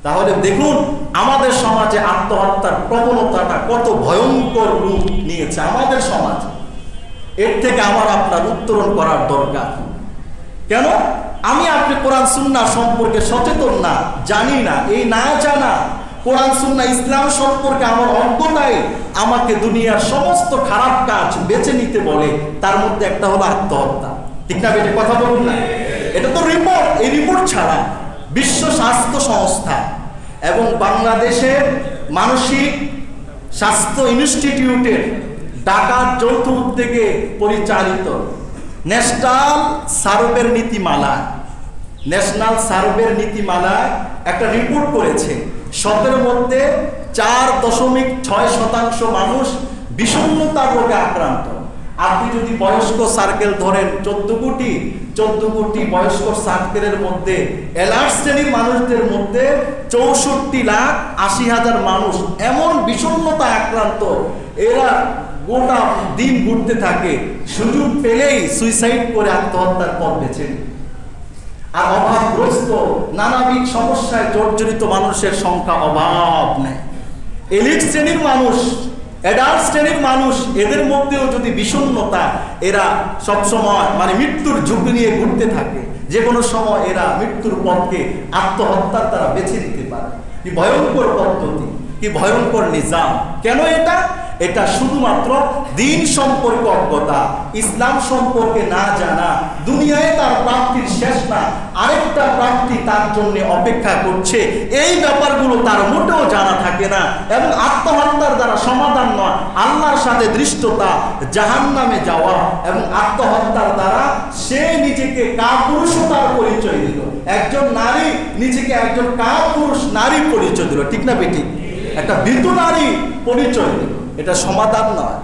তাহলে দেখুন আমাদের সমাজে আত্মহত্যার প্রবণতাটা কত ভয়ঙ্কর রূপ নিয়েছে আমাদের সমাজ। এর থেকে আমার আপনার উত্তরণ করার দরকার। কেন? আমি আপনি কোরআন সুন্নাহ সম্পর্কে সচেতন না, জানি না। এই না জানা, কোরআন সুন্নাহ ইসলাম সম্পর্কে আমার অজ্ঞতাই আমাকে দুনিয়ার সমস্ত খারাপ কাজ বেছে নিতে বলে। তার মধ্যে একটা হলো আত্মহত্যা। ঠিক না বেটে? কথা বলুন না। এটা তো রিপোর্ট। এই রিপোর্ট ছাড়া বিশ্ব স্বাস্থ্য সংস্থা এবং বাংলাদেশের মানসিক স্বাস্থ্য ইনস্টিটিউটের ঢাকার যৌথ উদ্যোগে পরিচালিত ন্যাশনাল সার্ভের নীতিমালা একটা রিপোর্ট করেছে। 17 মধ্যে 4.6% মানুষ বিষণ্ণতার রোগে আক্রান্ত। আপনি যদি বয়স্ক সার্কেল ধরেন 14 কোটি বয়স্ক সার্কেলের মধ্যে এলার্ট শ্রেণীর মানুষদের মধ্যে 64,80,000 মানুষ এমন বিষণ্ণতা আক্রান্ত, এরা গোটা দিন ঘুরতে থাকে, সুযোগ পেলেই সুইসাইড করে আত্মহত্যার পথ বেছে নেয়। আর অভাবগ্রস্ত নানাবিধ সমস্যায় জর্জরিত মানুষের সংখ্যা অভাব নেই। এলিট শ্রেণীর মানুষ, অ্যাডাল্ট শ্রেণীর মানুষ, এদের মধ্যেও যদি বিষণ্ণতা, এরা সবসময় মৃত্যুর ঝুঁকি নিয়ে ঘুরতে থাকে। যে কোনো সময় এরা মৃত্যুর পথকে আত্মহত্যার তারা বেছে নিতে পারে। কি ভয়ঙ্কর পদ্ধতি, কি ভয়ঙ্কর নিজাম। কেন এটা শুধুমাত্র দিন সম্পর্কে অজ্ঞতা, ইসলাম সম্পর্কে না জানা। দুনিয়ায় তার প্রাপ্তির শেষ না, আরেকটা প্রাপ্তি তার জন্য অপেক্ষা করছে, এই ব্যাপারগুলো তার মোটেও জানা থাকে না। এবং আত্মহত্যার দ্বারা সমাধান নয়, আল্লাহর সাথে দৃষ্টতা, জাহান্নামে যাওয়া। এবং আত্মহত্যার দ্বারা সে নিজেকে কাপুরুষতার পরিচয় দিল। একজন নারী নিজেকে একজন কাপুরুষ নারী পরিচয় দিল। ঠিক না বেটি? একটা ভীতু নারী পরিচয় দিল। এটা সমাধান নয়।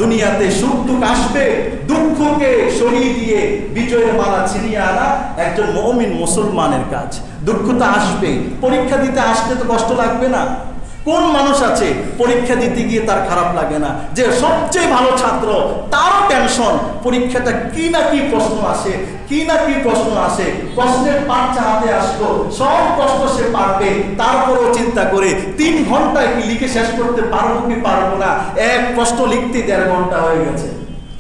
দুনিয়াতে সুখ দুঃখ আসবে, দুঃখকে সরিয়ে দিয়ে বিজয়ের মালা ছিনিয়ে আনা একজন মুমিন মুসলমানের কাজ। দুঃখ তো আসবে, পরীক্ষা দিতে আসলে তো কষ্ট লাগবে না? কোন মানুষ আছে পরীক্ষা দিতে গিয়ে তার খারাপ লাগে না? যে সবচেয়ে ভালো ছাত্র তারও টেনশন, পরীক্ষাটা কি না কি প্রশ্ন আসে, প্রশ্নের পাঁচটা হাতে আসলো, সব প্রশ্ন সে পারবে, তারপরেও চিন্তা করে 3 ঘন্টায় কি লিখে শেষ করতে পারবো কি পারবো না। এক প্রশ্ন লিখতে 1.5 ঘন্টা হয়ে গেছে।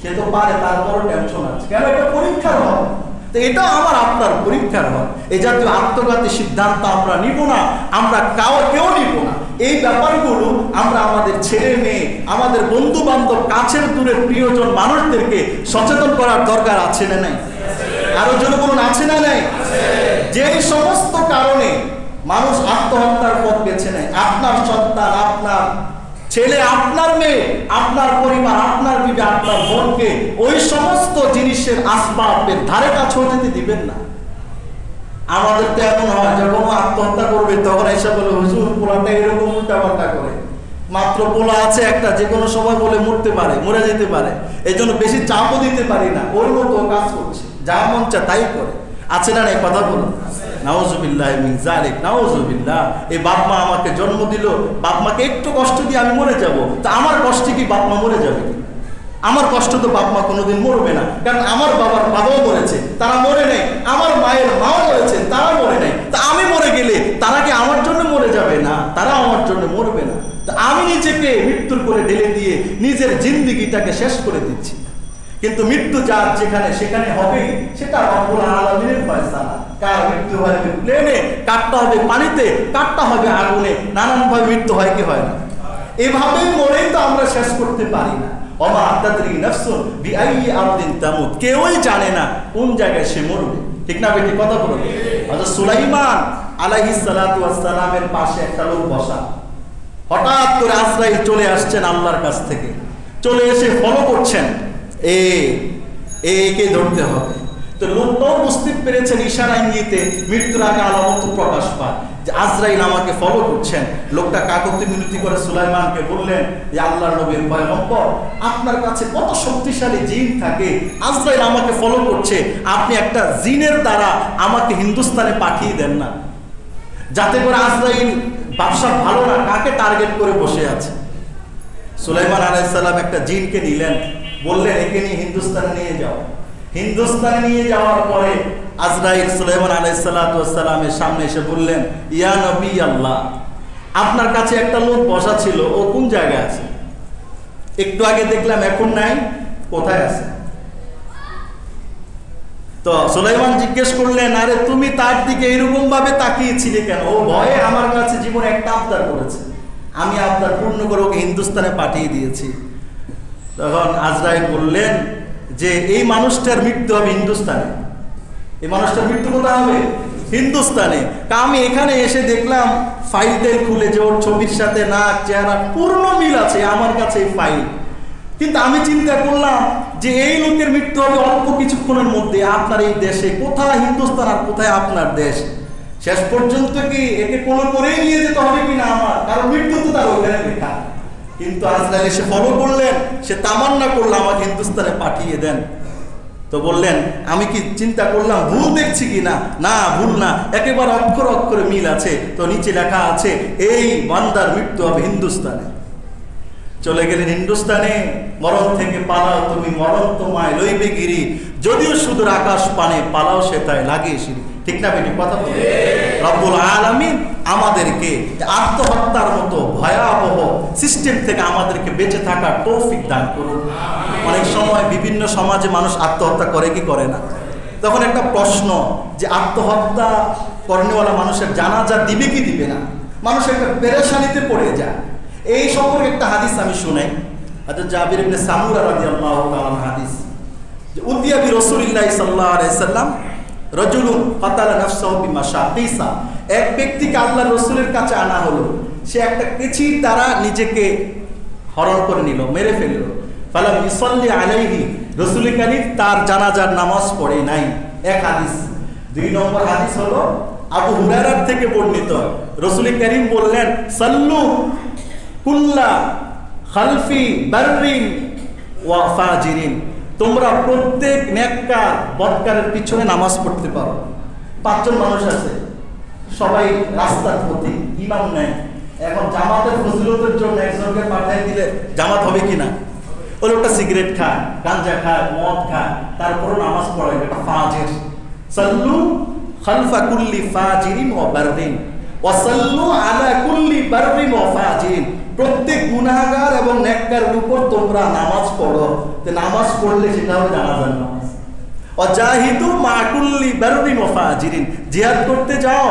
সে তো পারে, তারপরও টেনশন আছে। কেন? এটা পরীক্ষার হয়। তো এটা আমার আপনার পরীক্ষার হয়। এই জাতীয় আত্মঘাতী সিদ্ধান্ত আমরা নিব না, আমরা কেউ নিব না। এই ব্যাপারগুলো আমরা আমাদের ছেলে মেয়ে, আমাদের বন্ধু বান্ধব, কাছের দূরের প্রিয়জন মানুষদেরকে সচেতন করার দরকার আছে না নাই? আরো জোরে বলুন, আছে না নাই? যে সমস্ত কারণে মানুষ আত্মহত্যার পথ বেছে নেয়, আপনার সন্তান, আপনার ছেলে, আপনার মেয়ে, আপনার পরিবার, আপনার বিবি, আপনার বোনকে ওই সমস্ত জিনিসের আসবাবের ধারে কাছে যেতে দিবেন না। আমাদের তো এমন হয়, যখন আত্মহত্যা করবে তখন এসে বলে হুজুর পোলাটা এরকম উল্টাপাল্টা করে, মাত্র পোলা আছে একটা, যে কোনো সময় বলে মরে যেতে পারে, এই জন্য বেশি চাপও দিতে পারি না, ওর মতো কাজ করছে, যা মন চায় তাই করে। আছে না এই কথা বলুন? নাউজুবিল্লাহ মিন যালিক, নাউজুবিল্লাহ। এই বাপ মা আমাকে জন্ম দিল, বাপ মাকে একটু কষ্ট দিয়ে আমি মরে যাব, তা আমার কষ্টে কি বাপ মা মরে যাবে? আমার কষ্ট তো বাপ মা কোনোদিন মরবে না, কারণ আমার বাবাও মরেছে, তারা মরে নেই। আমার মায়ের মাও মরেছে, তারা মরে নেই। তা আমি মরে গেলে তারা কি আমার জন্য মরে যাবে? না, তারা আমার জন্য মরবে না। তা আমি নিজেকে মৃত্যুর করে ঢেলে দিয়ে নিজের জিন্দেগিটাকে শেষ করে দিচ্ছি। কিন্তু মৃত্যু যার যেখানে সেখানে হবেই, সেটা রব্বুল আলামিনের ফয়সালা। কার মৃত্যু হবে প্লেনে, কারটা হবে পানিতে, কারটা হবে আগুনে, নানানভাবে মৃত্যু হয় কি হয় না? এভাবেই মরেই তো আমরা শেষ করতে পারি না। ওমা তাদরি নাফসুন বিআইয়ি আরদিন তামুত, কেউই জানে না কোন জায়গায় সে মরবে। ঠিক না বেটি? কথা বলুন। হযরত সুলাইমান আলাইহিস সালাতু ওয়াস সালামের পাশে একটা লোক বসা। হঠাৎ করে আজরাইল চলে আসছেন আল্লাহর কাছ থেকে, চলে এসে ফলো করছেন, একে ধরতে হবে। তো লোকটাও বুঝতে পেরেছেন ইশারা ইঙ্গিতে মৃত্যুর আগে আলামত প্রকাশ পায় যে আজরাইল আমাকে ফলো করছেন। লোকটা কাকতি মিনতি করে সুলাইমানকে বললেন যে আল্লাহর নবীর পয়গম্বর, আপনার কাছে কত শক্তিশালী জিন থাকে, আজরাইল আমাকে ফলো করছে, আপনি একটা জিনের দ্বারা আমাকে হিন্দুস্তানে পাঠিয়ে দেন না, যাতে করে আজরাইল ব্যবসা ভালো না কাকে টার্গেট করে বসে আছে। সুলাইমান আলাইহিস সালাম একটা জিনকে নিলেন, বললেন একে নিয়ে হিন্দুস্তানে নিয়ে যাও। হিন্দুস্তানে নিয়ে যাওয়ার পরে আজরাইল সুলাইমান আলাইহিস সালামের সামনে এসে বললেন, ইয়া নবী আল্লাহ, আপনার কাছে একটা লোক বসা ছিল, ও কোন জায়গায় আছে? একটু আগে দেখলাম, এখন নাই, কোথায় আছে? তো সুলাইমান জিজ্ঞেস করলেন, আরে তুমি তার দিকে এরকম ভাবে তাকিয়েছিলে কেন? ও ভয়ে আমার কাছে জীবনে একটা আবদার করেছে, আমি আবদার পূর্ণ করে ওকে হিন্দুস্তানে পাঠিয়ে দিয়েছি। তখন আজরাইল বললেন যে এই মানুষটার মৃত্যু হবে হিন্দুস্তানে। এই মানুষটার মৃত্যু কোথায় হবে? হিন্দুস্তানে। আমি এখানে এসে দেখলাম ফাইল টাইল খুলে যে ওর ছবির সাথে নাক চেহারা পূর্ণ মিল আছে আমার কাছে এই ফাইল, কিন্তু আমি চিন্তা করলাম যে এই লোকের মৃত্যু হবে অল্প কিছুক্ষণের মধ্যে আপনার এই দেশে, কোথায় হিন্দুস্তান আর কোথায় আপনার দেশ? শেষ পর্যন্ত কি একে কোনো করেই নিয়ে যেতে হবে কিনা আমার, কারণ মৃত্যু তো তার ওখানে লেখা। কিন্তু আজরাইল এসে ফলো করলেন, সে তামান্না করলো আমাকে হিন্দুস্তানে পাঠিয়ে দেন। তো বললেন, আমি কি চিন্তা করলাম ভুল দেখছি কিনা? না, ভুল না, একেবারে অক্ষর অক্ষরে মিল আছে। তো নিচে লেখা আছে এই বান্দার মৃত্যু হবে হিন্দুস্তানে। চলে গেলেন হিন্দুস্তানে। মরণ থেকে পালাও তুমি, মরণ তোমায় লইবে গিরি, যদিও সুদূর আকাশ পানে পালাও সে তাই লাগে সিঁড়ি। ঠিক না বেটি? কথা বলে রব্বুল আলামিন আমাদেরকে আত্মহত্যার মতো ভয়াবহ সিস্টেম থেকে আমাদেরকে বেঁচে থাকার তৌফিক দান করুন। অনেক সময় বিভিন্ন সমাজে মানুষ আত্মহত্যা করে কি করে না, তখন একটা প্রশ্ন যে আত্মহত্যা করেনেওয়ালা মানুষের জানাজা দিবে কি দিবে না, মানুষ একটা পেরেশানিতে পড়ে যায়। এই সম্পর্কে একটা হাদিস আমি শুনাই, হযরত জাবির ইবনে সামুরা রাদিয়াল্লাহু তাআলা হাদিস, যে উতিয়া বি রাসূলিল্লাহ সাল্লাল্লাহু আলাইহি সাল্লাম রাজুলুন কাতালা নাফসাহু বিমাশাকিসা, এক ব্যক্তিকে আল্লাহর রাসূলের কাছে আনা হলো, সে একটা কেচির দ্বারা নিজেকে হরণ করে নিল, মেরে ফেলল। ফালাম ইসাল্লি আলাইহি, রাসূল কারীম তার জানাজার নামাজ পড়ে নাই। এক হাদিস। দুই নম্বর হাদিস হলো আবু হুরায়রার থেকে বর্ণিত, রাসূল কারীম বললেন, সাল্লু কুল্লা খালফি বাররিন ওয়া ফাজিরিন, তোমরা প্রত্যেক নেককার বদকারের পিছনে নামাজ পড়তে পারো। পাঁচজন মানুষ আছে, সবাই রাস্তার প্রতি, ইমাম নাই। এখন জামাতের ফজিলতের জন্য একজনকে পাঠিয়ে দিলে জামাত হবে কিনা? ওই লোকটা সিগারেট খায়, গাঁজা খায়, মদ খায়, তারপরও নামাজ পড়ে, এটা ফাজির। সাল্লু খালফা কুল্লি ফাজিরিন ওয়া বাররিন ওয়া সাল্লু আলা কুল্লি বাররিন ওয়া ফাজিরিন, প্রত্যেক গুনাহগার এবং নেককারের উপর তোমরা নামাজ পড়ো। তো নামাজ পড়লে সেটা হবে জানাজার নামাজ। ওয়াজাহিদু মা কুল্লি বাররিন ওয়া ফাজিরিন, জিহাদ করতে যাও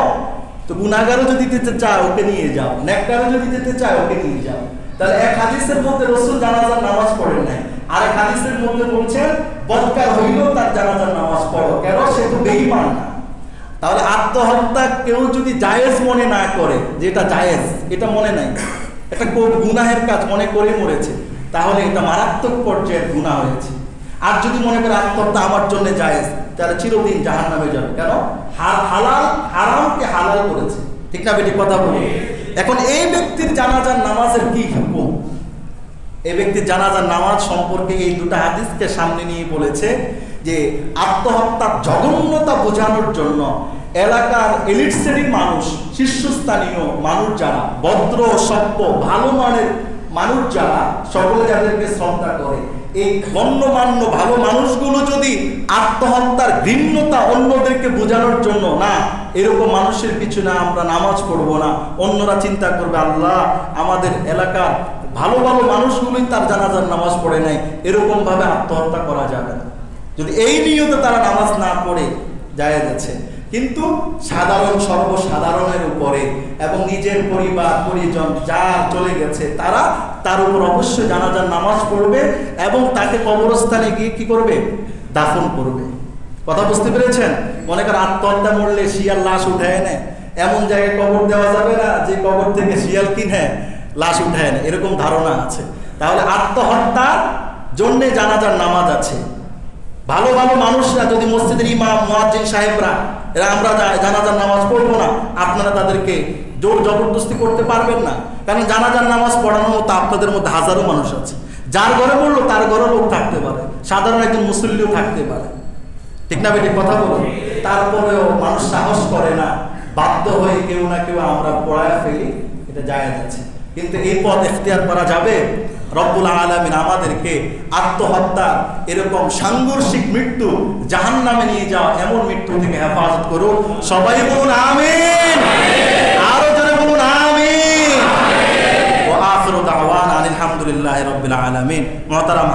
তো গুনাহগারও যদি যেতে চায় ওকে নিয়ে যাও, নেককারও যদি যেতে চায় ওকে নিয়ে যাও। তাহলে এক হাদিসের মধ্যে রাসূল জানাজার নামাজ পড়েন নাই, আর এক হাদিসের মধ্যে বলছেন বদকার হইলেও তার জানাজার নামাজ পড়ো, কেন? সে তো বেঈমান না। তাহলে আত্মহত্যা কেউ যদি জায়েজ মনে না করে, যেটা জায়েজ এটা মনে নাই, একটা গুনাহের কাজ মনে করে মরেছে, তাহলে এটা মারাত্মক পর্যায়ের গুনাহ হয়েছে। আর যদি মনে করে আত্মহত্যা আমার জন্য জায়েজ, তাহলে চিরদিন জাহান্নামে যাবে। কেন? হালাল হারামকে হালাল করেছে। ঠিক না বেটি? কথা বলি। এখন এই ব্যক্তির জানাজার নামাজের কি হুকুম? এই ব্যক্তির জানাজার নামাজ সম্পর্কে এই দুটো হাদিসকে সামনে নিয়ে বলেছে যে আত্মহত্যার জঘন্যতা বোঝানোর জন্য এলাকার এলিট শ্রেণীর মানুষ, শীর্ষস্থানীয় মানুষ যারা, ভদ্র সভ্য ভালো মানের মানুষ যারা, সকলে যাদেরকে শ্রদ্ধা করে, এই গণ্যমান্য ভালো মানুষগুলো যদি আত্মহত্যার ঘৃণ্যতা অন্যদেরকে বোঝানোর জন্য, না এরকম মানুষের পিছনে আমরা নামাজ পড়বো না, অন্যরা চিন্তা করবে আল্লাহ আমাদের এলাকার ভালো ভালো মানুষগুলোই তার জানাজার নামাজ পড়ে নাই, এরকম ভাবে আত্মহত্যা করা যাবে না। যদি এই নিয়তে তারা নামাজ না পড়ে জায়েজ আছে, কিন্তু সাধারণ সর্বসাধারণের উপরে এবং নিজের পরিবার পরিজন যার চলে গেছে তারা তার উপর অবশ্যই জানাজার নামাজ পড়বে এবং তাকে কবরস্থানে গিয়ে কি করবে? দাফন করবে। কথা বুঝতে পেরেছেন? মনে করেন আত্মহত্যা মরলে শিয়াল লাশ উঠায় নেয়, এমন জায়গায় কবর দেওয়া যাবে না যে কবর থেকে শিয়াল কিনে লাশ উঠায় নেয়, এরকম ধারণা আছে। তাহলে আত্মহত্যার জন্যে জানাজার নামাজ আছে, ভালো ভালো মানুষরা যদি মসজিদের ইমাম মুয়াজ্জিন সাহেবরা এরা আমরা জানাজার নামাজ পড়বো না, আপনারা তাদেরকে জোর জবরদস্তি করতে পারবেন না। কারণ জানাজার নামাজ পড়ানোর মতো আপনাদের মধ্যে হাজারো মানুষ আছে। যার ঘরে পড়লো তার ঘরে লোক থাকতে পারে, সাধারণ একজন মুসল্লিও থাকতে পারে, ঠিক না বেটি কথা বলুন। তারপরেও মানুষ সাহস করে না, বাধ্য হয়ে কেউ না কেউ আমরা পড়ায় ফেলি, এটা জায়েজ আছে। কিন্তু এই পথ এখতিয়ার করা যাবে? রব্বুল আলামিন আমাদেরকে আত্মহত্যা এরকম সাংঘর্ষিক মৃত্যু, জাহান্নামে নিয়ে যাওয়া এমন মৃত্যু থেকে হেফাজত করুন। সবাই বলুন আমিন, আরো জোরে বলুন আমিন। ওয়া আখিরু দাওয়ানা আলহামদুলিল্লাহি রাব্বিল আলামিন। মুহতারাম